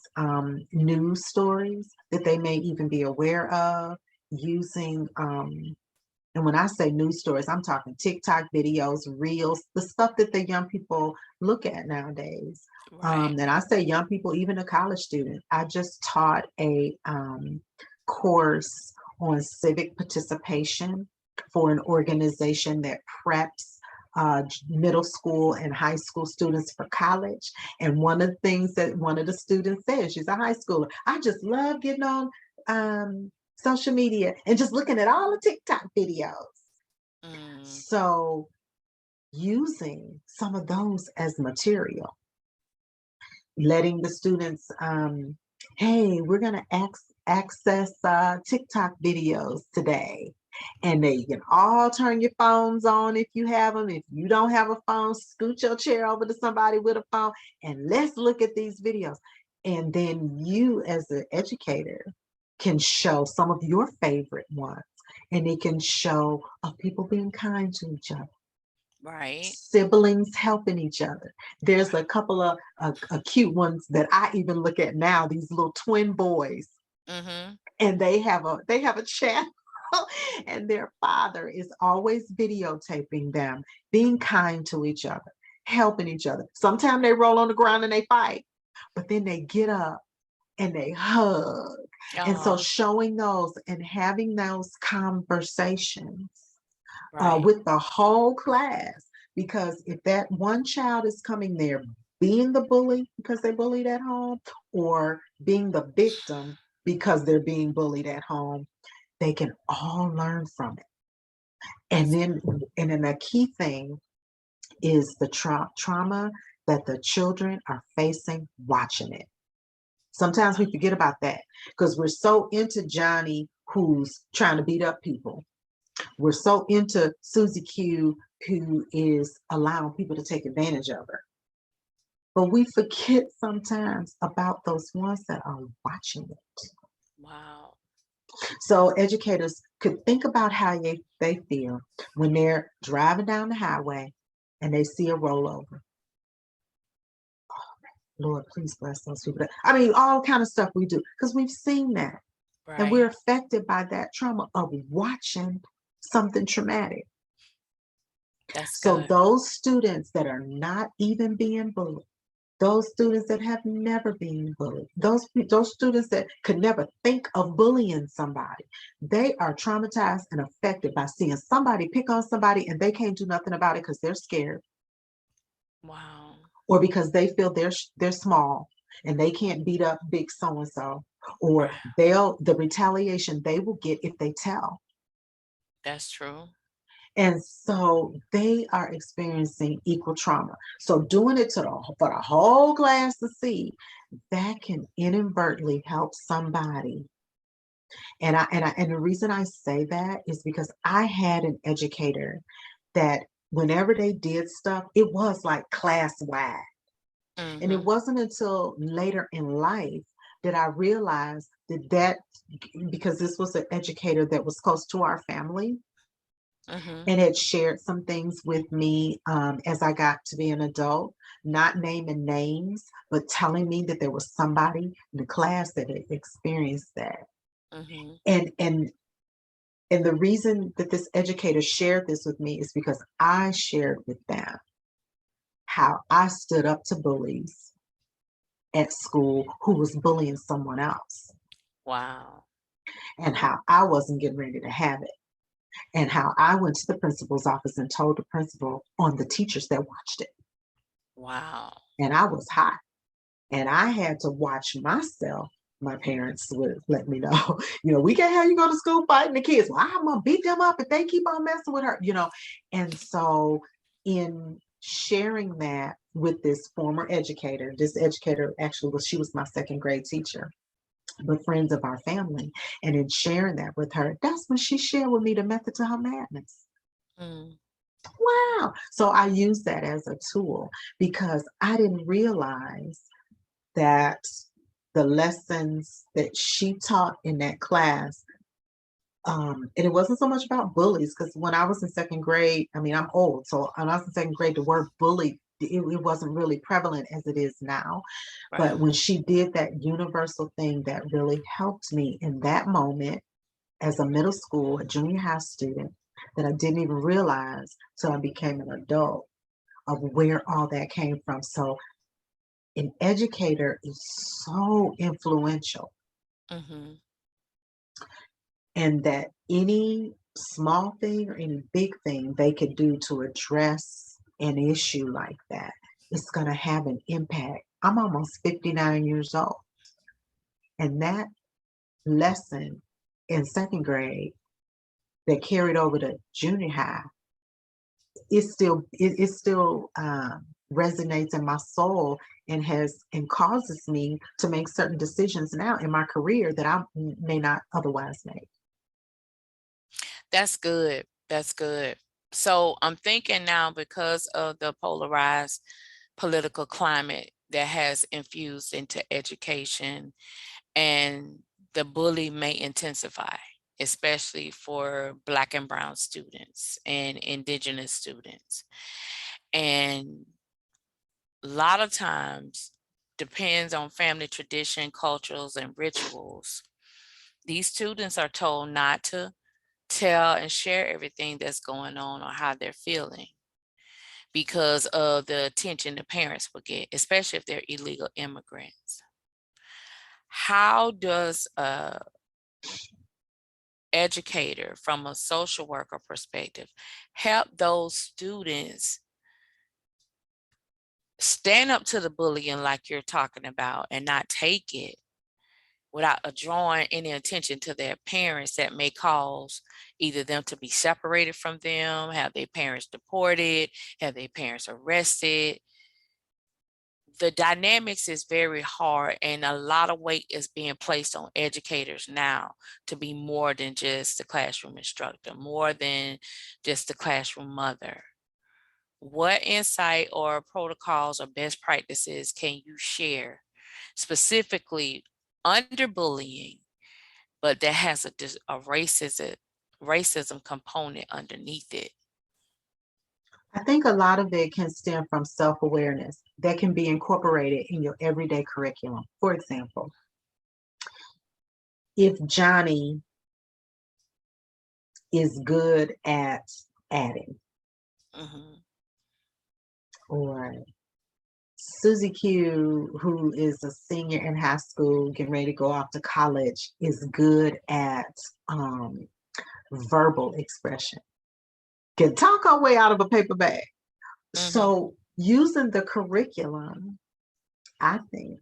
news stories that they may even be aware of, using, and when I say news stories, I'm talking TikTok videos, reels, the stuff that the young people look at nowadays. Right. And I say young people, even a college student. I just taught a course on civic participation for an organization that preps middle school and high school students for college. And one of the things that one of the students said, she's a high schooler, I just love getting on social media and just looking at all the TikTok videos. So using some of those as material, letting the students, hey, we're going to access TikTok videos today. And you can all turn your phones on if you have them. If you don't have a phone, scoot your chair over to somebody with a phone and let's look at these videos. And then you as an educator can show some of your favorite ones, and it can show of people being kind to each other. Right. Siblings helping each other. There's a couple of cute ones that I even look at now, these little twin boys. And they have a channel. And their father is always videotaping them, being kind to each other, helping each other. Sometimes they roll on the ground and they fight, but then they get up and they hug. And so showing those and having those conversations with the whole class, because if that one child is coming there being the bully because they bullied at home, or being the victim because they're being bullied at home, they can all learn from it. And then the key thing is the trauma that the children are facing watching it. Sometimes we forget about that because we're so into Johnny who's trying to beat up people. We're so into Susie Q who is allowing people to take advantage of her. But we forget sometimes about those ones that are watching it. Wow. So educators could think about how they feel when they're driving down the highway and they see a rollover. Oh, Lord, please bless those people. I mean, all kind of stuff we do because we've seen that. And we're Right. affected by that trauma of watching something traumatic. That's So good. those students that are not even being bullied, those students that have never been bullied, those students that could never think of bullying somebody, they are traumatized and affected by seeing somebody pick on somebody and they can't do nothing about it because they're scared Wow. or because they feel they're small and they can't beat up big so and so, or Right. the retaliation they will get if they tell. That's true. And so they are experiencing equal trauma. So doing it for the whole class to see, that can inadvertently help somebody. And the reason I say that is because I had an educator that whenever they did stuff, it was like class wide. And it Mm-hmm. wasn't until later in life that I realized that because this was an educator that was close to our family, Mm-hmm. and had shared some things with me as I got to be an adult, not naming names, but telling me that there was somebody in the class that had experienced that. Mm-hmm. And and and the reason that this educator shared this with me is because I shared with them how I stood up to bullies at school who was bullying someone else, Wow. and how I wasn't getting ready to have it, and how I went to the principal's office and told the principal on the teachers that watched it. Wow. And I was hot. And I had to watch myself. My parents would let me know, we can't have you go to school fighting the kids. Well, I'm gonna beat them up if they keep on messing with her. And so in sharing that with this former educator, this educator actually she was my second grade teacher, but friends of our family. And in sharing that with her, that's when she shared with me the method to her madness. Mm. Wow. So I use that as a tool because I didn't realize that the lessons that she taught in that class, and it wasn't so much about bullies, because when I was in second grade, I mean, I'm old, so when I was in second grade, the word bully, it wasn't really prevalent as it is now. Right. But when she did that universal thing that really helped me in that moment as a middle school, a junior high student, that I didn't even realize till I became an adult of where all that came from. So an educator is so influential, Mm-hmm. and that any small thing or any big thing they could do to address an issue like that, it's going to have an impact. I'm almost 59 years old, and that lesson in second grade that carried over to junior high, it still resonates in my soul and causes me to make certain decisions now in my career that I may not otherwise make. That's good. That's good. So I'm thinking now, because of the polarized political climate that has infused into education, and the bully may intensify, especially for Black and Brown students and Indigenous students. And a lot of times depends on family tradition, cultures, and rituals. These students are told not to tell and share everything that's going on or how they're feeling because of the attention the parents will get, especially if they're illegal immigrants. How does a educator from a social worker perspective help those students stand up to the bullying like you're talking about and not take it without drawing any attention to their parents that may cause either them to be separated from them, have their parents deported, have their parents arrested? The dynamics is very hard, and a lot of weight is being placed on educators now to be more than just the classroom instructor, more than just the classroom mother. What insight or protocols or best practices can you share specifically under bullying, but that has a racism component underneath it? I think a lot of it can stem from self-awareness that can be incorporated in your everyday curriculum. For example, if Johnny is good at adding, or Susie Q, who is a senior in high school, getting ready to go off to college, is good at verbal expression, can talk our way out of a paper bag. So using the curriculum, I think,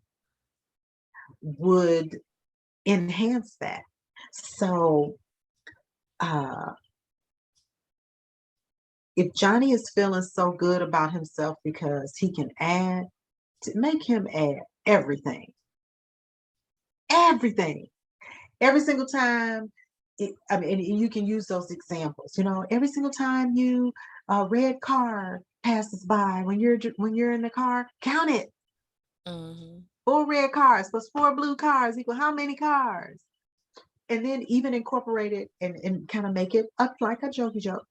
would enhance that. So if Johnny is feeling so good about himself because he can add, to make him add everything. Every single time. I mean, and you can use those examples, every single time a red car passes by, when you're in the car, count it. 4 red cars plus 4 blue cars equal how many cars? And then even incorporate it and kind of make it up like a jokey joke.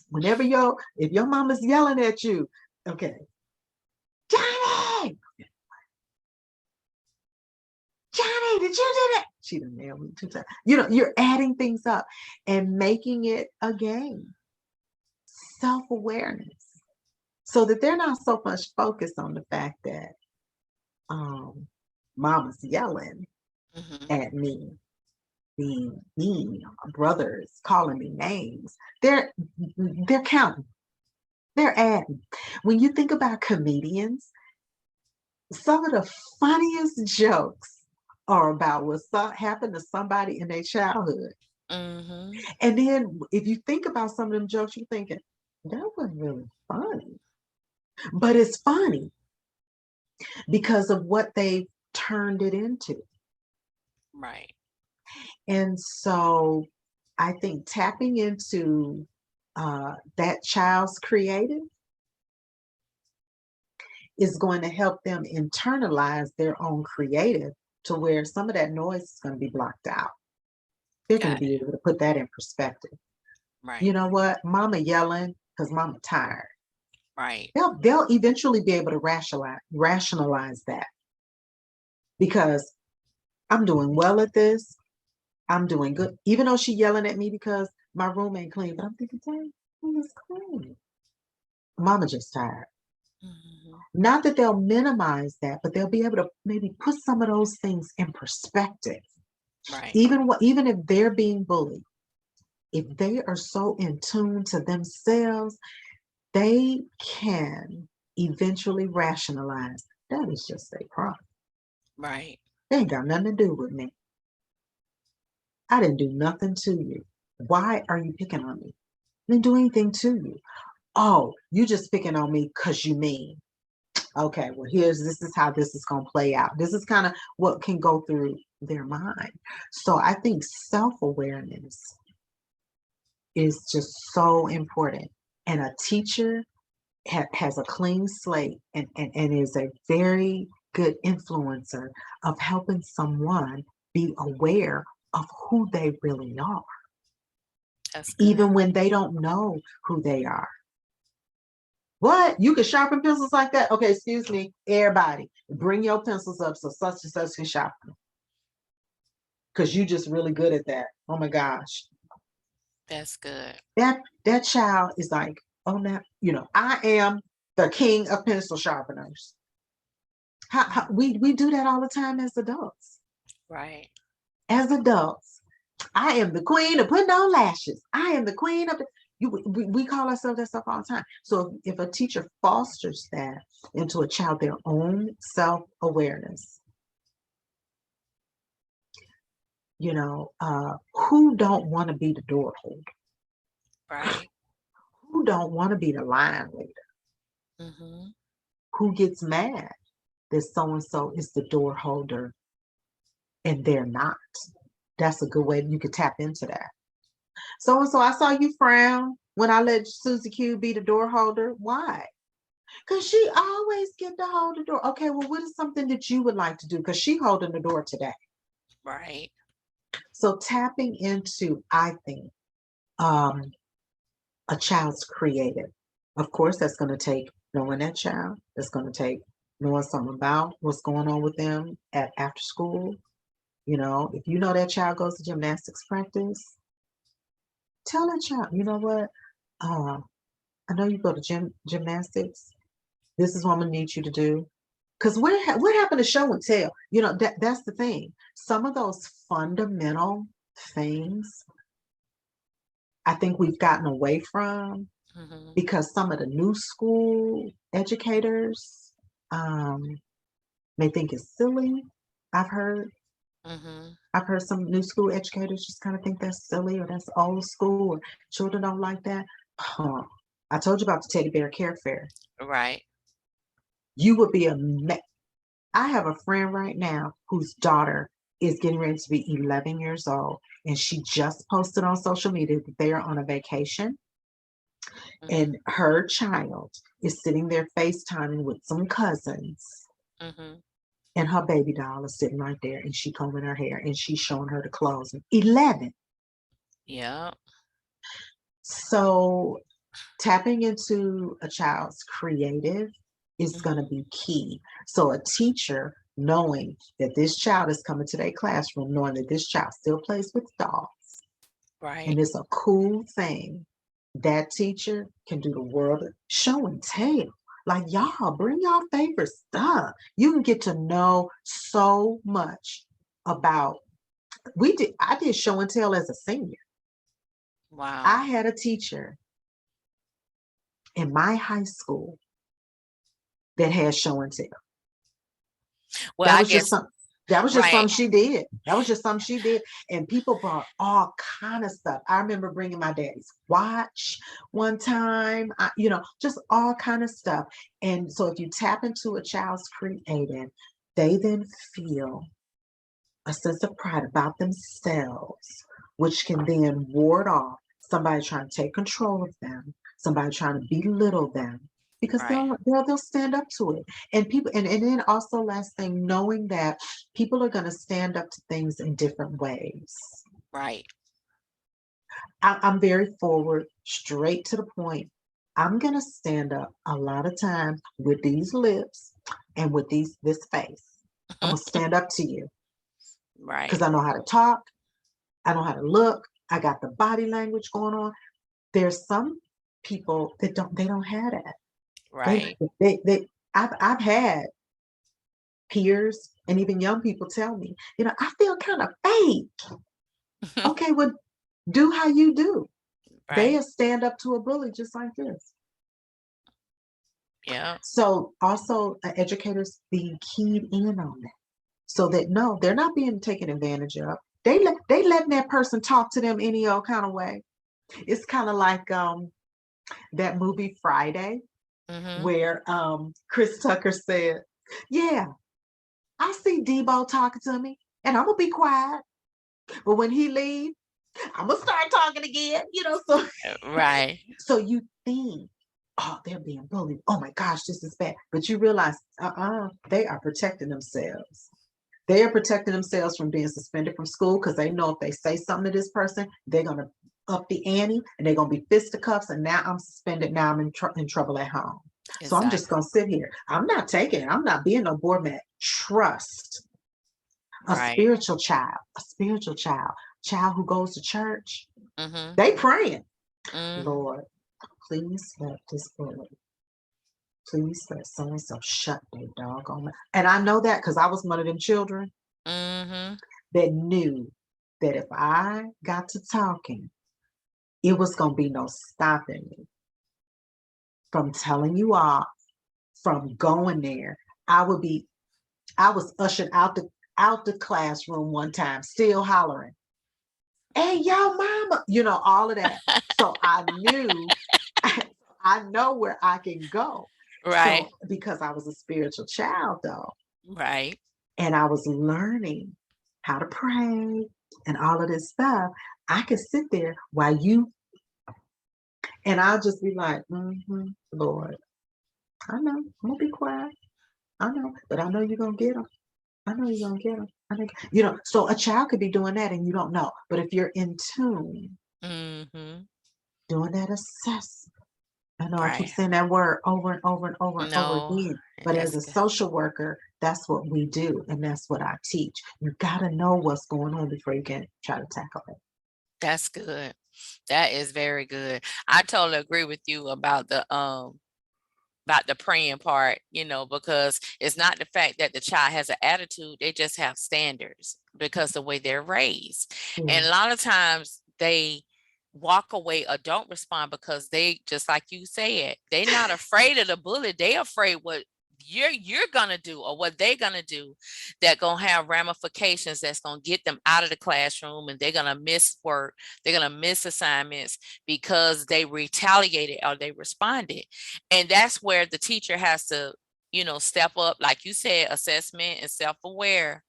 Whenever if your mama's yelling at you, okay, Johnny, did you do that? She done nailed me 2 times. You're adding things up and making it a game. Self-awareness. So that they're not so much focused on the fact that mama's yelling at me, being mean, brothers calling me names. They're counting. They're adding. When you think about comedians, some of the funniest jokes are about what happened to somebody in their childhood. And then if you think about some of them jokes, you're thinking, that wasn't really funny. But it's funny because of what they turned it into. Right. And so I think tapping into that child's creative is going to help them internalize their own creative to where some of that noise is going to be blocked out. They're going to be able to put that in perspective. Right. You know what? Mama yelling because mama tired. Right. They'll eventually be able to rationalize that, because I'm doing well at this. I'm doing good. Even though she's yelling at me because my room ain't clean, but I'm thinking, dang, room is clean. Mama just tired. Not that they'll minimize that, but they'll be able to maybe put some of those things in perspective. Right. Even if they're being bullied, if they are so in tune to themselves, they can eventually rationalize that is just a problem. Right. They ain't got nothing to do with me. I didn't do nothing to you. Why are you picking on me? I didn't do anything to you. Oh, you just picking on me because you mean. Okay, well, this is how this is going to play out. This is kind of what can go through their mind. So I think self-awareness is just so important. And a teacher has a clean slate and is a very good influencer of helping someone be aware of who they really are. Even when they don't know who they are. What? You can sharpen pencils like that? Okay, excuse me, everybody, bring your pencils up so such and such can sharpen them. Because you're just really good at that. Oh my gosh. That's good. That child is like, oh, now, I am the king of pencil sharpeners. We do that all the time as adults. Right. As adults, I am the queen of putting on lashes. I am the queen of we call ourselves that stuff all the time. So if a teacher fosters that into a child, their own self-awareness, who don't want to be the door holder? Right. Who don't want to be the line leader? Who gets mad that so-and-so is the door holder and they're not? That's a good way you could tap into that. So-and-so, I saw you frown when I let Susie Q be the door holder. Why? Because she always get to hold the door. Okay, well, what is something that you would like to do? Because she holding the door today. Right. So tapping into, I think, a child's creative. Of course, that's going to take knowing that child. That's going to take knowing something about what's going on with them after school. You know, if you know that child goes to gymnastics practice, tell that child, you know what? I know you go to gymnastics. This is what I'm gonna need you to do. Because what happened to show and tell? You know, that's the thing. Some of those fundamental things I think we've gotten away from because some of the new school educators may think it's silly. I've heard some new school educators just kind of think that's silly or that's old school or children don't like that. I told you about the teddy bear care fair. Right. You would be I have a friend right now whose daughter is getting ready to be 11 years old, and she just posted on social media that they are on a vacation, and her child is sitting there FaceTiming with some cousins, and her baby doll is sitting right there, and she combing her hair, and she's showing her the clothes. 11. Yeah. So tapping into a child's creative is going to be key. So a teacher knowing that this child is coming to their classroom, knowing that this child still plays with dolls, right, and it's a cool thing, that teacher can do the world of show and tell. Like, y'all bring y'all favorite stuff. You can get to know so much about. I did show and tell as a senior. wow. I had a teacher in my high school that had show and tell. Well, That I was guess just right. something she did. That was just something she did. And people brought all kind of stuff. I remember bringing my daddy's watch one time, just all kind of stuff. And so if you tap into a child's creative, they then feel a sense of pride about themselves, which can then ward off somebody trying to take control of them, somebody trying to belittle them, because Right. they'll stand up to it. And people, and then also last thing, knowing that people are going to stand up to things in different ways. Right. I'm very forward, straight to the point. I'm going to stand up a lot of times with these lips and with this face. I'm going to stand up to you. Right. Because I know how to talk. I know how to look. I got the body language going on. There's some people that don't have that. Right. I've had peers and even young people tell me, I feel kind of fake. Okay, well, do how you do. Right. They'll stand up to a bully just like this. Yeah. So also educators being keyed in on that. So that no, they're not being taken advantage of. They letting that person talk to them any old kind of way. It's kind of like that movie Friday, where Chris Tucker said, "Yeah, I see Debo talking to me, and I'm gonna be quiet. But when he leaves, I'm gonna start talking again." So right. So you think, oh, they're being bullied. Oh my gosh, this is bad. But you realize, they are protecting themselves. They are protecting themselves from being suspended from school because they know if they say something to this person, they're going to up the ante and they're going to be fisticuffs. And now I'm suspended. Now I'm in trouble at home. Exactly. So I'm just going to sit here. I'm not taking it. I'm not being no board mat. Trust a spiritual child, child who goes to church. They praying. Lord, please let this bully. Please let so-and-so shut their doggone mouth. And I know that because I was one of them children that knew that if I got to talking, it was going to be no stopping me from telling you off, from going there. I was ushered out the classroom one time, still hollering, "Hey, y'all mama," all of that. So I knew, I know where I can go. Right. So, because I was a spiritual child, though. Right. And I was learning how to pray and all of this stuff. I could sit there while and I'll just be like, Lord, I know, I'm gonna be quiet. I know, but I know you're gonna get them. I know you're gonna get them. So a child could be doing that and you don't know. But if you're in tune, doing that assessment. I know I keep saying that word over and over and over and over again. But as a social worker, that's what we do, and that's what I teach. You got to know what's going on before you can try to tackle it. That's good. That is very good. I totally agree with you about the praying part, because it's not the fact that the child has an attitude, they just have standards because the way they're raised. And a lot of times they walk away or don't respond because they, just like you said, they're not afraid of the bully. They afraid what you're gonna do or what they're gonna do that gonna have ramifications that's gonna get them out of the classroom, and they're gonna miss work, they're gonna miss assignments because they retaliated or they responded. And that's where the teacher has to, step up, like you said, assessment and self-aware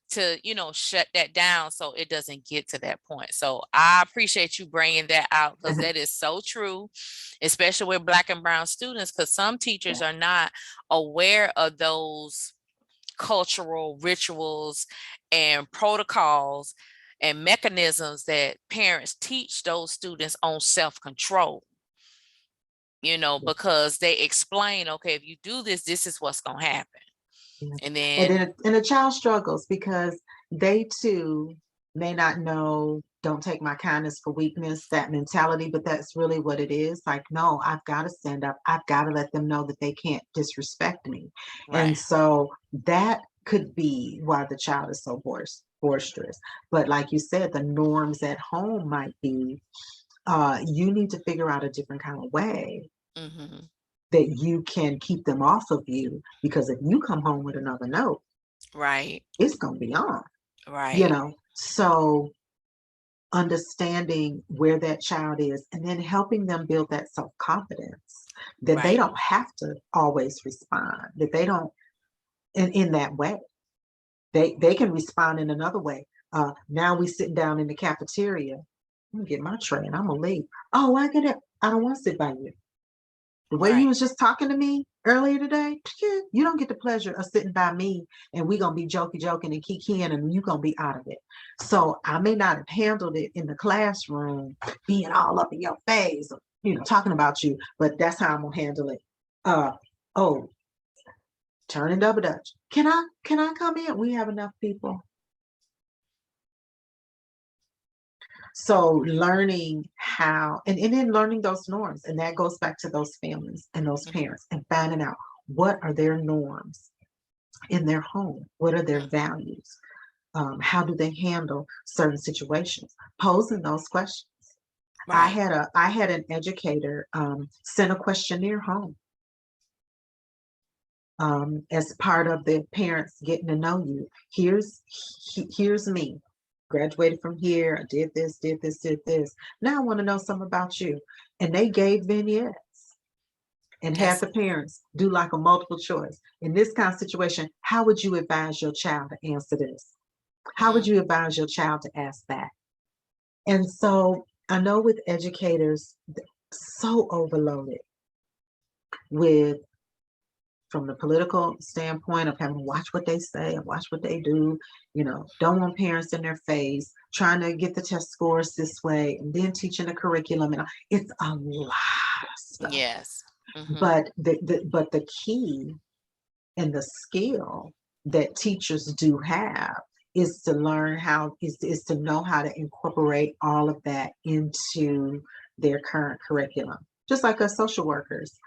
to, shut that down so it doesn't get to that point. So I appreciate you bringing that out, because that is so true, especially with Black and brown students, because some teachers are not aware of those cultural rituals and protocols and mechanisms that parents teach those students on self-control, because they explain, okay, if you do this, this is what's going to happen. And then a child struggles because they too may not know, don't take my kindness for weakness, that mentality, but that's really what it is. Like, no, I've got to stand up. I've got to let them know that they can't disrespect me. Right. And so that could be why the child is so boisterous. But like you said, the norms at home might be, you need to figure out a different kind of way that you can keep them off of you, because if you come home with another note, right, it's going to be on. Right. So understanding where that child is and then helping them build that self-confidence that they don't have to always respond, that they don't in that way. They can respond in another way. Now we sitting down in the cafeteria. I'm gonna get my tray and I'm gonna leave. Oh, I don't want to sit by you. The way you was just talking to me earlier today, you don't get the pleasure of sitting by me and we gonna be joking and kikiing and you gonna be out of it. So I may not have handled it in the classroom, being all up in your face, talking about you, but that's how I'm gonna handle it. Oh, turning double dutch. Can I come in? We have enough people. So learning how, and then learning those norms, and that goes back to those families and those parents, and finding out what are their norms in their home, what are their values, how do they handle certain situations, posing those questions. I had an educator send a questionnaire home as part of the parents getting to know you. Here's me. Graduated from here, I did this. Now I want to know something about you. And they gave vignettes and had the parents do like a multiple choice. In this kind of situation, how would you advise your child to answer this? How would you advise your child to ask that? And so I know with educators, so overloaded with, from the political standpoint of having to watch what they say and watch what they do, don't want parents in their face, trying to get the test scores this way, and then teaching the curriculum, and it's a lot of stuff. Yes. But the key and the skill that teachers do have is to learn is to know how to incorporate all of that into their current curriculum. Just like us social workers,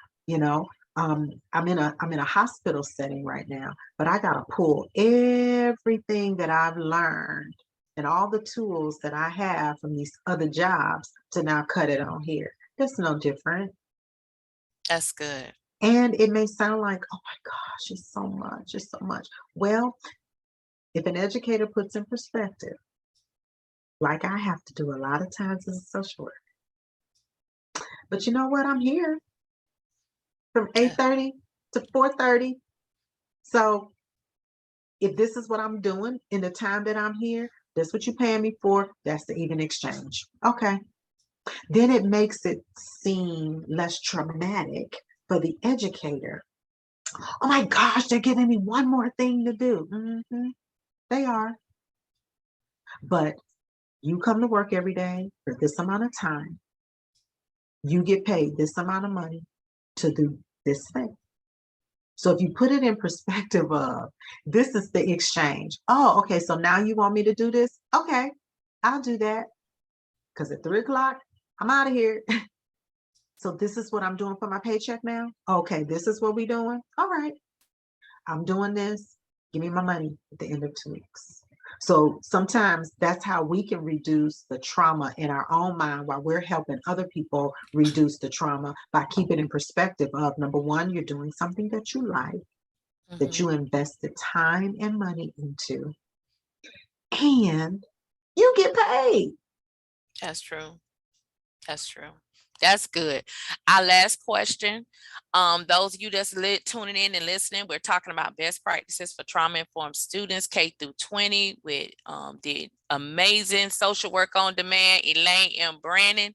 I'm in a hospital setting right now, but I got to pull everything that I've learned and all the tools that I have from these other jobs to now cut it on here. It's no different. That's good. And it may sound like, oh my gosh, it's so much. Well, if an educator puts in perspective, like I have to do a lot of times as a social worker, but you know what? I'm here from 8:30 to 4:30. So if this is what I'm doing in the time that I'm here, that's what you're paying me for, that's the even exchange. Okay. Then it makes it seem less traumatic for the educator. Oh my gosh, they're giving me one more thing to do. They are. But you come to work every day for this amount of time. You get paid this amount of money to do this thing. So if you put it in perspective of, this is the exchange. Oh, okay, so now you want me to do this? Okay, I'll do that. Because at 3 o'clock, I'm out of here. So this is what I'm doing for my paycheck now? Okay, this is what we're doing? All right, I'm doing this. Give me my money at the end of 2 weeks. So sometimes that's how we can reduce the trauma in our own mind while we're helping other people reduce the trauma by keeping in perspective of, number one, you're doing something that you like, that you invested time and money into, and you get paid. That's true. That's true. That's good. Our last question. Those of you that's tuning in and listening, we're talking about best practices for trauma-informed students K through 20 with the amazing social work on demand, Elaine M. Brannon.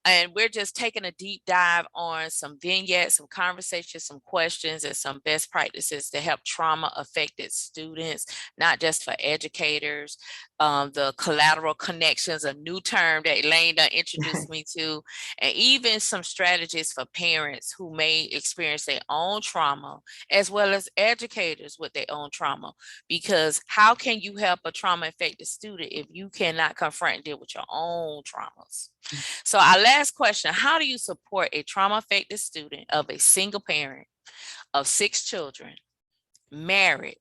And we're just taking a deep dive on some vignettes, some conversations, some questions, and some best practices to help trauma-affected students, not just for educators. The collateral connections, a new term that Elaine introduced me to, and even some strategies for parents who may experience their own trauma, as well as educators with their own trauma. Because how can you help a trauma-affected student if you cannot confront and deal with your own traumas? So our last question, how do you support a trauma-affected student of a single parent of 6 children, married,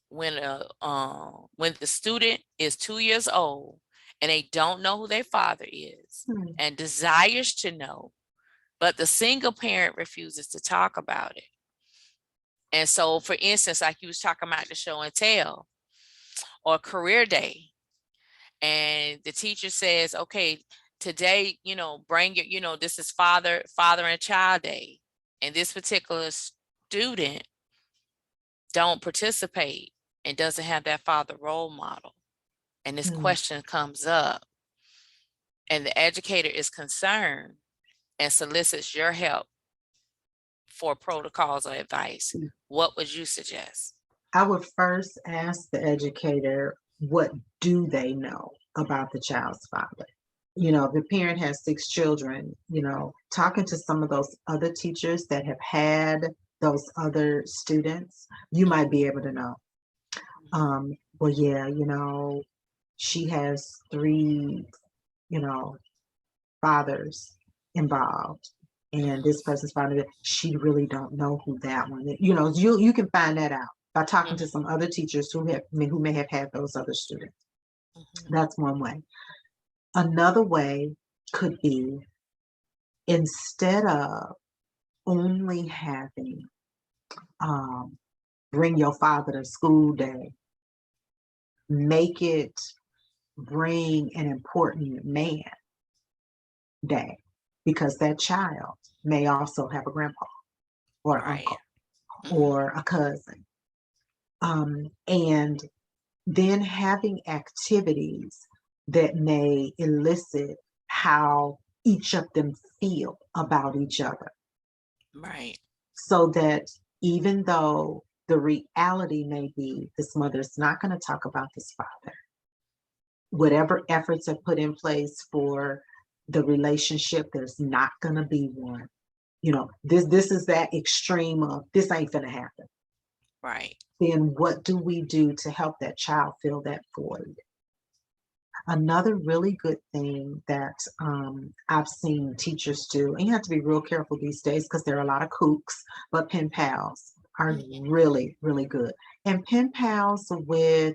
when the student is 2 years old and they don't know who their father is and desires to know, but the single parent refuses to talk about it? And so, for instance, like you was talking about the show and tell or career day, and the teacher says, okay, today, bring your, this is father and child day. And this particular student don't participate and doesn't have that father role model. And this question comes up and the educator is concerned and solicits your help for protocols or advice. What would you suggest? I would first ask the educator, what do they know about the child's father? If the parent has 6 children, talking to some of those other teachers that have had those other students, you might be able to know. Well, yeah, she has 3, fathers involved. And this person's father, she really don't know who that one is. You can find that out by talking to some other teachers who may have had those other students. That's one way. Another way could be, instead of only having bring your father to school day, make it bring an important man day, because that child may also have a grandpa or an uncle or a cousin. And then having activities that may elicit how each of them feel about each other. Right. So that even though the reality may be this mother's not going to talk about this father, whatever efforts are put in place for the relationship, there's not going to be one. This is that extreme of, this ain't going to happen. Right. Then what do we do to help that child fill that void? Another really good thing that I've seen teachers do, and you have to be real careful these days because there are a lot of kooks, but pen pals are really, really good. And pen pals with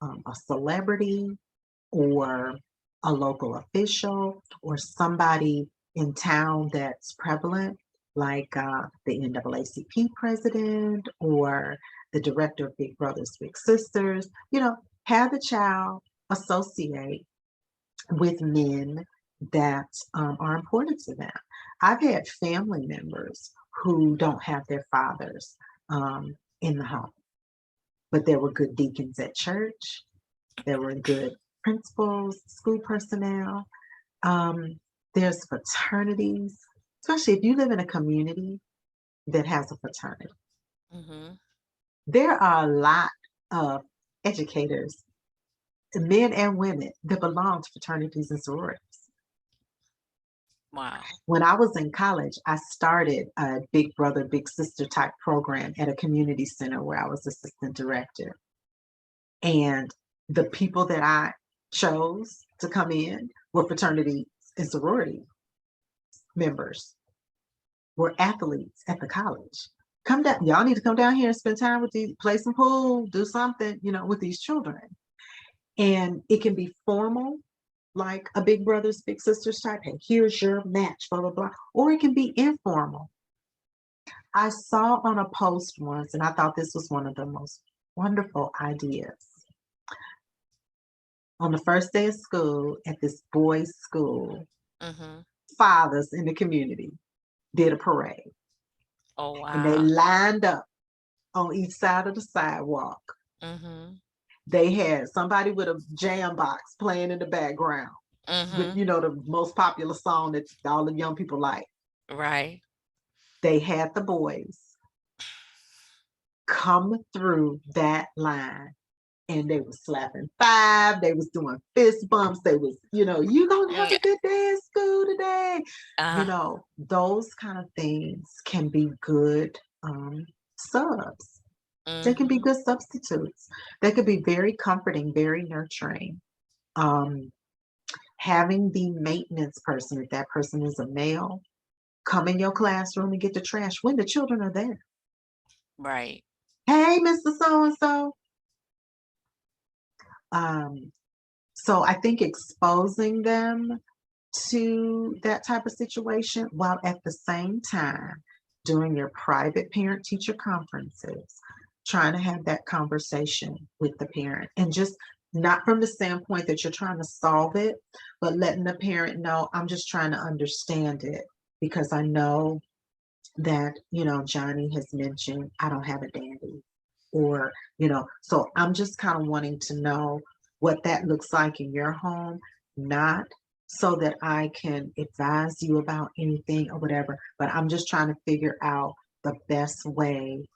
a celebrity or a local official or somebody in town that's prevalent, like the NAACP president or the director of Big Brothers Big Sisters. Have the child associate with men that are important to them. I've had family members who don't have their fathers in the home, but there were good deacons at church. There were good principals, school personnel. There's fraternities, especially if you live in a community that has a fraternity. There are a lot of educators, men and women, that belong to fraternities and sororities. Wow. When I was in college, I started a big brother, big sister type program at a community center where I was assistant director. And the people that I chose to come in were fraternity and sorority members, were athletes at the college. Come down, y'all need to come down here and spend time with these, play some pool, do something, with these children. And it can be formal, like a big brothers, big sisters type, hey, here's your match, blah, blah, blah. Or it can be informal. I saw on a post once, and I thought this was one of the most wonderful ideas. On the first day of school at this boys' school, fathers in the community did a parade. Oh, wow. And they lined up on each side of the sidewalk. They had somebody with a jam box playing in the background with, the most popular song that all the young people like. Right. They had the boys come through that line, and they was slapping five, they was doing fist bumps, they was, you gonna have a good day at school today. Those kind of things can be good subs. They can be good substitutes. They could be very comforting, very nurturing. Having the maintenance person, if that person is a male, come in your classroom and get the trash when the children are there. Right. Hey, Mr. So-and-so. So I think exposing them to that type of situation, while at the same time doing your private parent-teacher conferences, trying to have that conversation with the parent, and just not from the standpoint that you're trying to solve it, but letting the parent know, I'm just trying to understand it, because I know that, Johnny has mentioned, I don't have a daddy, or, so I'm just kind of wanting to know what that looks like in your home, not so that I can advise you about anything or whatever, but I'm just trying to figure out the best way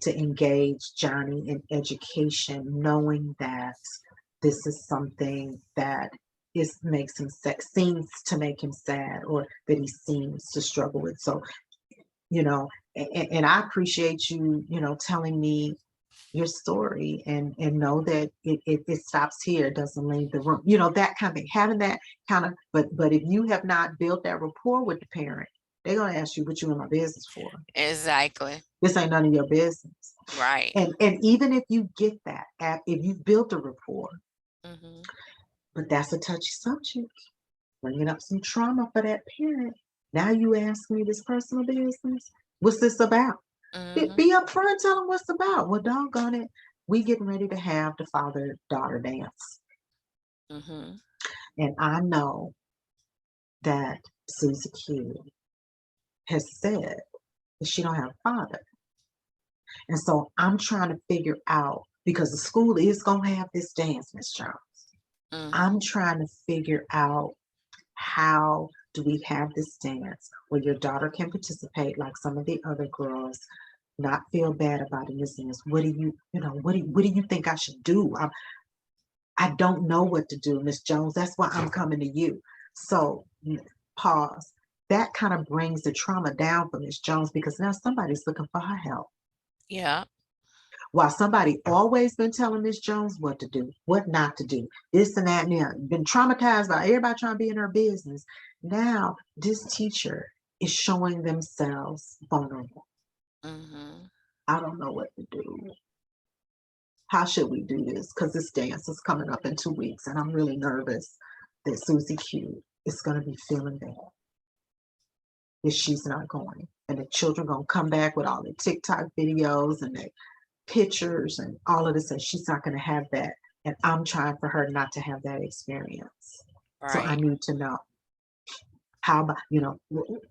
to engage Johnny in education, knowing that this is something that seems to make him sad, or that he seems to struggle with. So, and I appreciate you, telling me your story, and know that it stops here, it doesn't leave the room, that kind of thing, having that kind of, but if you have not built that rapport with the parent, they're going to ask you what you in my business for. Exactly. This ain't none of your business. Right. And even if you get that, if you've built a rapport, but that's a touchy subject, bringing up some trauma for that parent. Now you ask me this personal business. What's this about? Be upfront, tell them what's about. Well, doggone it, we getting ready to have the father-daughter dance. And I know that Susie Q has said that she don't have a father. And so I'm trying to figure out, because the school is going to have this dance, Miss Jones. I'm trying to figure out, how do we have this dance where your daughter can participate like some of the other girls, not feel bad about it, missing this. What do you think I should do? I don't know what to do, Miss Jones. That's why I'm coming to you. So pause. That kind of brings the trauma down for Miss Jones, because now somebody's looking for her help. Yeah. While somebody always been telling Miss Jones what to do, what not to do, this and that, and that, been traumatized by everybody trying to be in her business. Now this teacher is showing themselves vulnerable. I don't know what to do. How should we do this? Because this dance is coming up in 2 weeks, and I'm really nervous that Susie Q is going to be feeling bad if she's not going. And the children going to come back with all the TikTok videos and their pictures and all of this, and she's not going to have that. And I'm trying for her not to have that experience. Right. So I need to know, how about,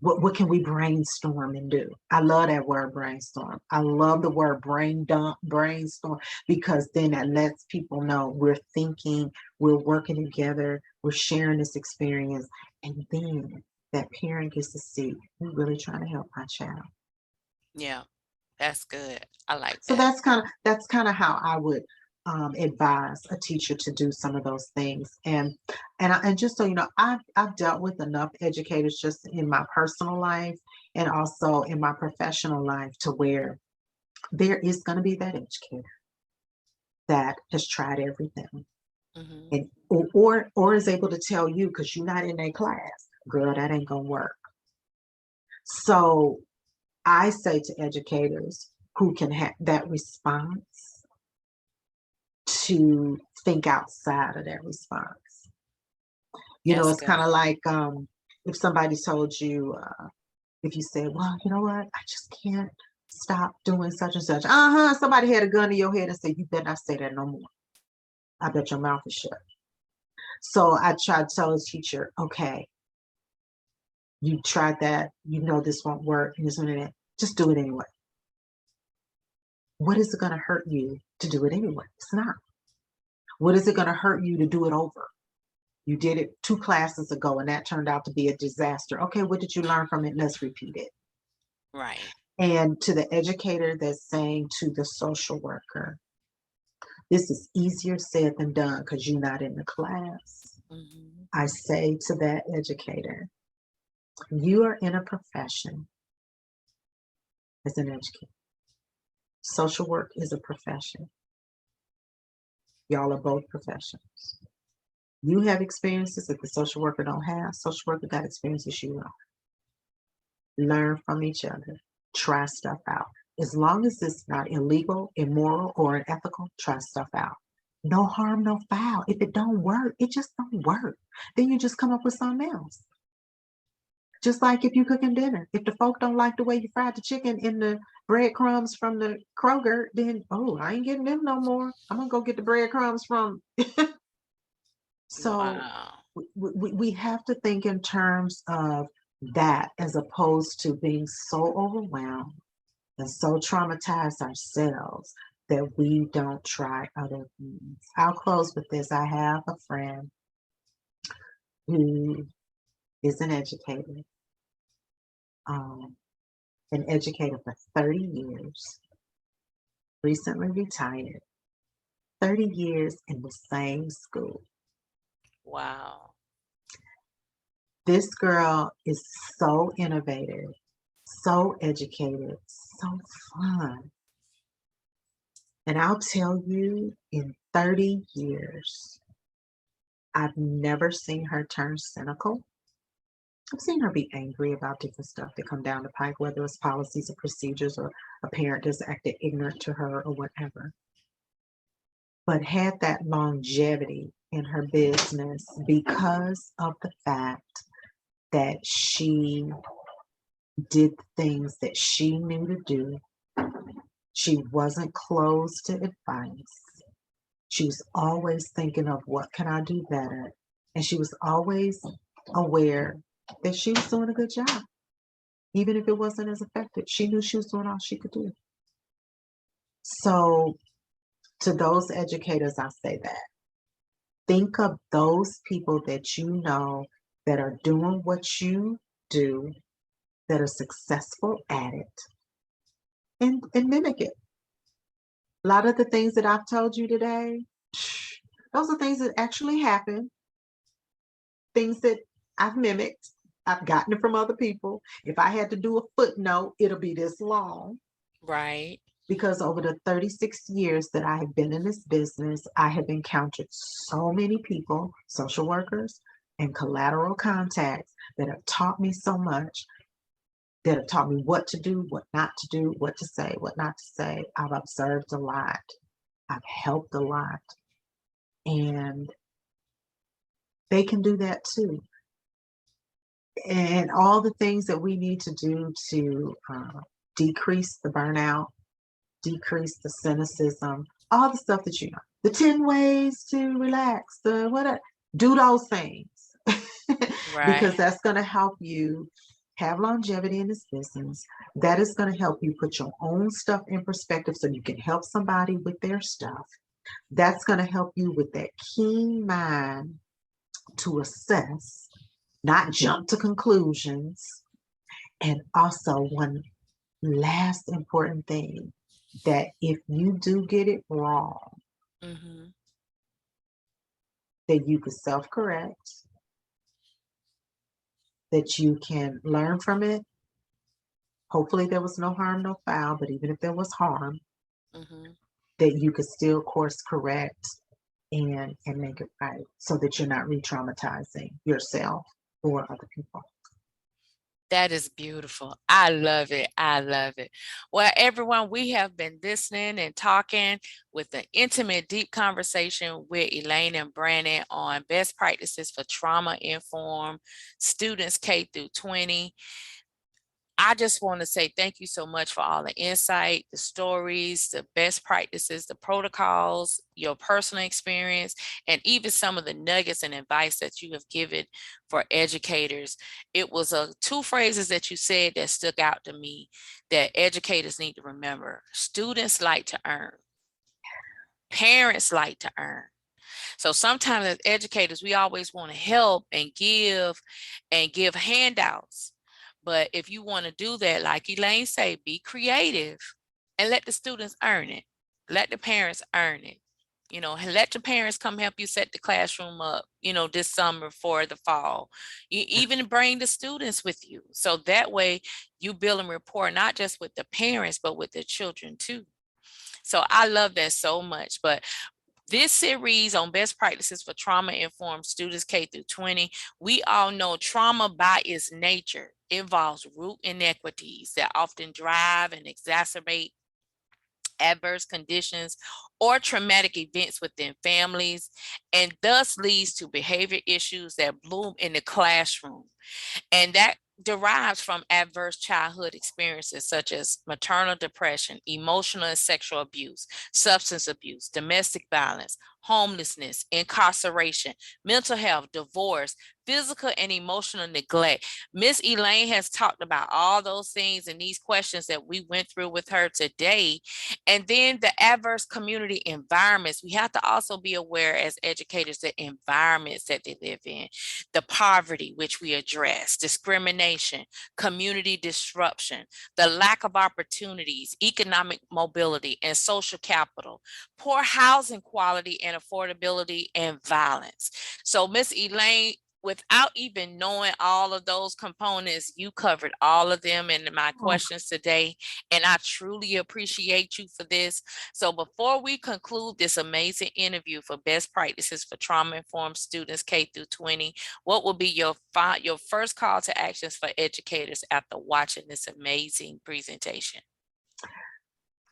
what can we brainstorm and do? I love that word, brainstorm. I love the word brain dump, brainstorm, because then that lets people know we're thinking, we're working together, we're sharing this experience, and then that parent gets to see, we're really trying to help my child. Yeah, that's good. I like that. So that's kind of how I would advise a teacher to do some of those things. And just so you know, I've dealt with enough educators just in my personal life and also in my professional life to where there is going to be that educator that has tried everything and or is able to tell you, because you're not in a class, girl, that ain't gonna work. So I say to educators who can have that response to think outside of that response. You know, That's it's good. kind of like if somebody told you, if you said, well, you know what, I just can't stop doing such and such. Somebody had a gun to your head and said, you better not say that no more. I bet your mouth is shut. So I tried to tell a teacher, okay, you tried that, you know this won't work, and this one and that. Just do it anyway. What is it going to hurt you to do it anyway? It's not. What is it going to hurt you to do it over? You did it 2 classes ago and that turned out to be a disaster. Okay, what did you learn from it? Let's repeat it. Right. And to the educator that's saying to the social worker, this is easier said than done because you're not in the class. I say to that educator, you are in a profession as an educator. Social work is a profession. Y'all are both professionals. You have experiences that the social worker don't have. Social worker got experiences you don't. Learn from each other. Try stuff out. As long as it's not illegal, immoral, or unethical, try stuff out. No harm, no foul. If it don't work, it just don't work. Then you just come up with something else. Just like if you cooking dinner. If the folk don't like the way you fried the chicken in the breadcrumbs from the Kroger, then, oh, I ain't getting them no more. I'm going to go get the breadcrumbs from. So Wow. we have to think in terms of that as opposed to being so overwhelmed and so traumatized ourselves that we don't try other things. I'll close with this. I have a friend who is an educator for 30 years, recently retired, 30 years in the same school. Wow. This girl is so innovative, so educated, so fun. And I'll tell you, in 30 years, I've never seen her turn cynical. I've seen her be angry about different stuff that come down the pike, whether it's policies or procedures or a parent that's acted ignorant to her or whatever. But had that longevity in her business because of the fact that she did things that she knew to do. She wasn't closed to advice. She was always thinking of what can I do better? And she was always aware that she was doing a good job. Even if it wasn't as effective, she knew she was doing all she could do. So to those educators, I say that. Think of those people that you know that are doing what you do, that are successful at it, and mimic it. A lot of the things that I've told you today, those are things that actually happen, things that I've mimicked. I've gotten it from other people. If I had to do a footnote, it'll be this long. Right. Because over the 36 years that I have been in this business, I have encountered so many people, social workers and collateral contacts, that have taught me so much, that have taught me what to do, what not to do, what to say, what not to say. I've observed a lot. I've helped a lot. And they can do that too. And all the things that we need to do to decrease the burnout, decrease the cynicism, all the stuff that you know, the 10 ways to relax, the whatever, do those things. Right. Because that's going to help you have longevity in this business. That is going to help you put your own stuff in perspective so you can help somebody with their stuff. That's going to help you with that keen mind to assess, not jump to conclusions. And also, one last important thing, that if you do get it wrong, Mm-hmm. that you could self-correct, that you can learn from it. Hopefully there was no harm, no foul, but even if there was harm, Mm-hmm. that you could still course correct and make it right so that you're not re-traumatizing yourself or other people. That is beautiful. I love it. I love it. Well, everyone, we have been listening and talking with an intimate, deep conversation with Elaine and Brannon on best practices for trauma-informed students K through 20. I just want to say thank you so much for all the insight, the stories, the best practices, the protocols, your personal experience, and even some of the nuggets and advice that you have given for educators. It was two phrases that you said that stuck out to me that educators need to remember. Students like to earn. Parents like to earn. So sometimes as educators, we always want to help and give handouts. But if you want to do that, like Elaine say, be creative and let the students earn it. Let the parents earn it. And let the parents come help you set the classroom up, this summer for the fall. You even bring the students with you. So that way you build a rapport, not just with the parents, but with the children too. So I love that so much. But this series on best practices for trauma-informed students K through 20, we all know trauma by its nature involves root inequities that often drive and exacerbate adverse conditions or traumatic events within families, and thus leads to behavior issues that bloom in the classroom. And that derives from adverse childhood experiences such as maternal depression, emotional and sexual abuse, substance abuse, domestic violence, homelessness, incarceration, mental health, divorce, physical and emotional neglect. Miss Elaine has talked about all those things and these questions that we went through with her today. And then the adverse community environments. We have to also be aware as educators the environments that they live in, the poverty, which we address, discrimination, community disruption, the lack of opportunities, economic mobility, and social capital, poor housing quality and affordability, and violence. So Miss Elaine, without even knowing all of those components, you covered all of them in my questions today, and I truly appreciate you for this. So before we conclude this amazing interview for best practices for trauma-informed students K through 20, what will be your first call to actions for educators after watching this amazing presentation?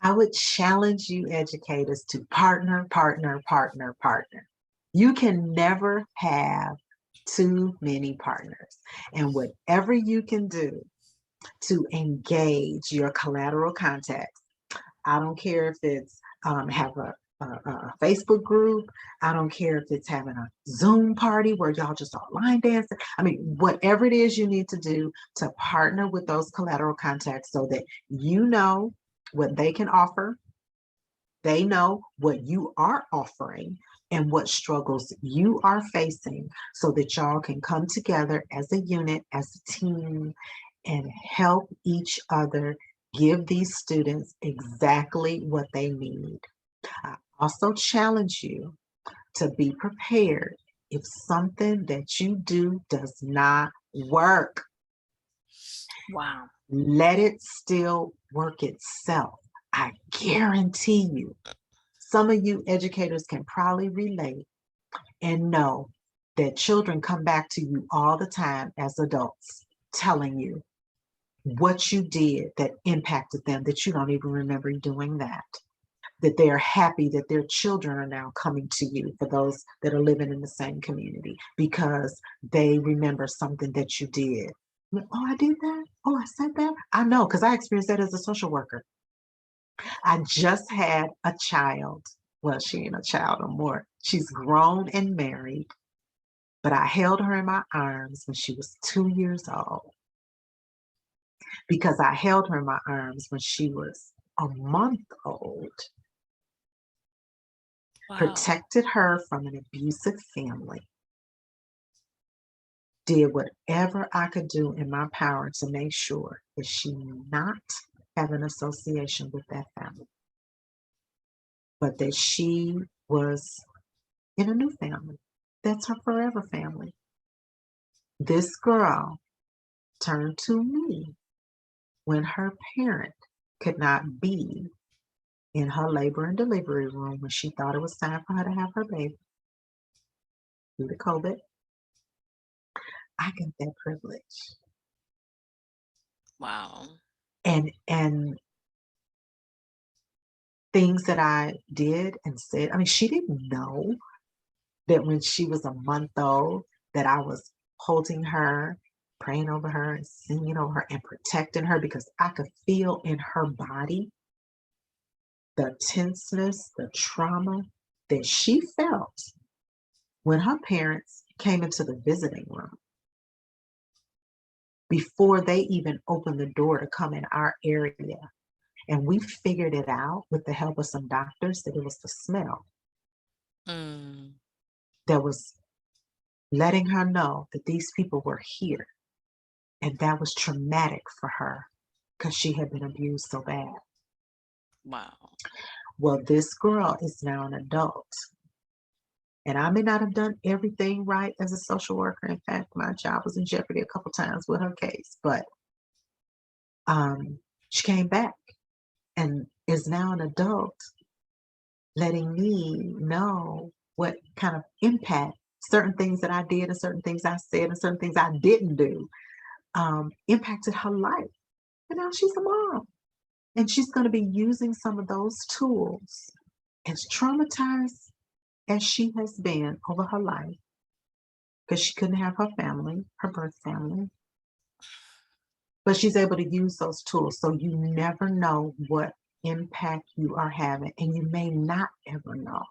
I would challenge you educators to partner, partner, partner, partner. You can never have too many partners. And whatever you can do to engage your collateral contacts, I don't care if it's have a Facebook group. I don't care if it's having a Zoom party where y'all just all line dancing. I mean, whatever it is you need to do to partner with those collateral contacts so that you know what they can offer, they know what you are offering and what struggles you are facing so that y'all can come together as a unit, as a team, and help each other give these students exactly what they need. I also challenge you to be prepared if something that you do does not work. Wow. Let it still work itself. I guarantee you, some of you educators can probably relate and know that children come back to you all the time as adults telling you what you did that impacted them, that you don't even remember doing that they're happy that their children are now coming to you, for those that are living in the same community, because they remember something that you did. Oh, I did that? Oh, I said that? I know, because I experienced that as a social worker. I just had a child. Well, she ain't a child no more. She's grown and married, but I held her in my arms when she was 2 years old, because I held her in my arms when she was a month old. Wow. Protected her from an abusive family, did whatever I could do in my power to make sure that she not have an association with that family, but that she was in a new family. That's her forever family. This girl turned to me when her parent could not be in her labor and delivery room when she thought it was time for her to have her baby due to COVID. I got that privilege. Wow. And things that I did and said, I mean, she didn't know that when she was a month old that I was holding her, praying over her and singing over her and protecting her, because I could feel in her body the tenseness, the trauma that she felt when her parents came into the visiting room before they even opened the door to come in our area. And we figured it out with the help of some doctors that it was the smell that was letting her know that these people were here. And that was traumatic for her because she had been abused so bad. Wow. Well, this girl is now an adult. And I may not have done everything right as a social worker. In fact, my job was in jeopardy a couple times with her case. But she came back and is now an adult, letting me know what kind of impact certain things that I did and certain things I said and certain things I didn't do impacted her life. And now she's a mom. And she's going to be using some of those tools, as traumatized as she has been over her life, because she couldn't have her family, her birth family. But she's able to use those tools. So you never know what impact you are having. And you may not ever know.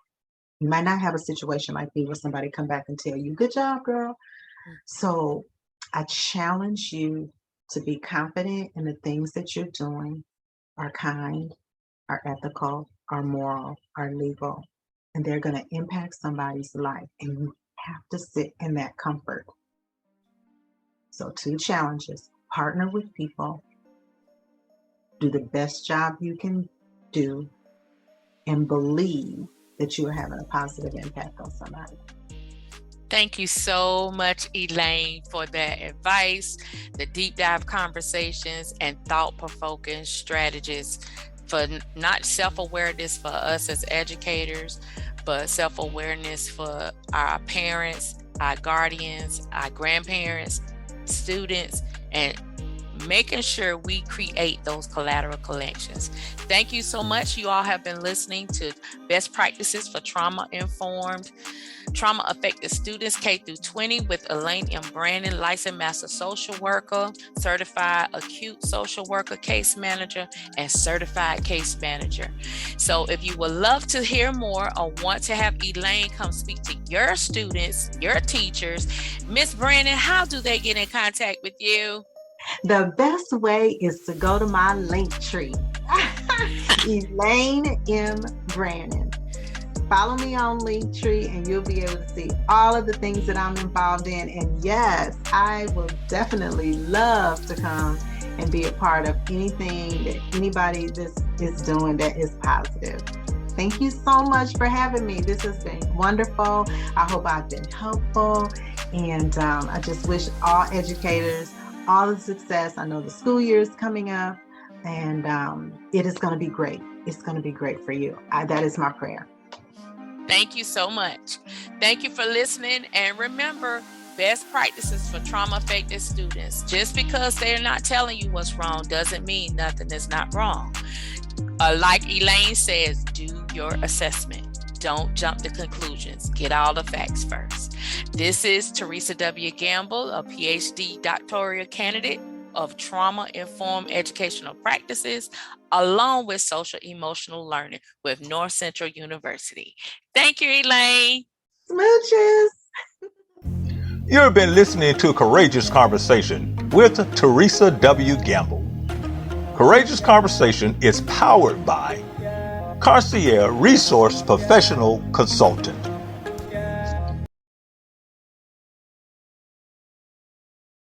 You might not have a situation like me where somebody come back and tell you, good job, girl. So I challenge you to be confident in the things that you're doing are kind, are ethical, are moral, are legal, and they're going to impact somebody's life. And you have to sit in that comfort. So 2 challenges: partner with people, do the best job you can do, and believe that you are having a positive impact on somebody. Thank you so much, Elaine, for that advice, the deep dive conversations, and thought-provoking strategies for not self-awareness for us as educators, but self-awareness for our parents, our guardians, our grandparents, students, and making sure we create those collateral collections. Thank you so much. You all have been listening to Best Practices for Trauma-Informed, Trauma-Affected Students K-20 with Elaine M. Brannon, Licensed Master Social Worker, Certified Acute Social Worker Case Manager, and Certified Case Manager. So if you would love to hear more or want to have Elaine come speak to your students, your teachers, Miss Brannon, how do they get in contact with you? The best way is to go to my link tree, Elaine M. Brannon. Follow me on Linktree and you'll be able to see all of the things that I'm involved in. And yes, I will definitely love to come and be a part of anything that anybody is doing that is positive. Thank you so much for having me. This has been wonderful. I hope I've been helpful. And I just wish all educators all the success. I know the school year is coming up and it is going to be great. It's going to be great for you. That is my prayer. Thank you so much. Thank you for listening. And remember, best practices for trauma-affected students. Just because they're not telling you what's wrong doesn't mean nothing is not wrong. Like Elaine says, do your assessment. Don't jump to conclusions. Get all the facts first. This is Teresa W. Gamble, a PhD doctoral candidate of trauma-informed educational practices, along with social emotional learning with Northcentral University. Thank you, Elaine. Smooches. You've been listening to Courageous Conversation with Teresa W. Gamble. Courageous Conversation is powered by Carcier Resource Professional Consultant.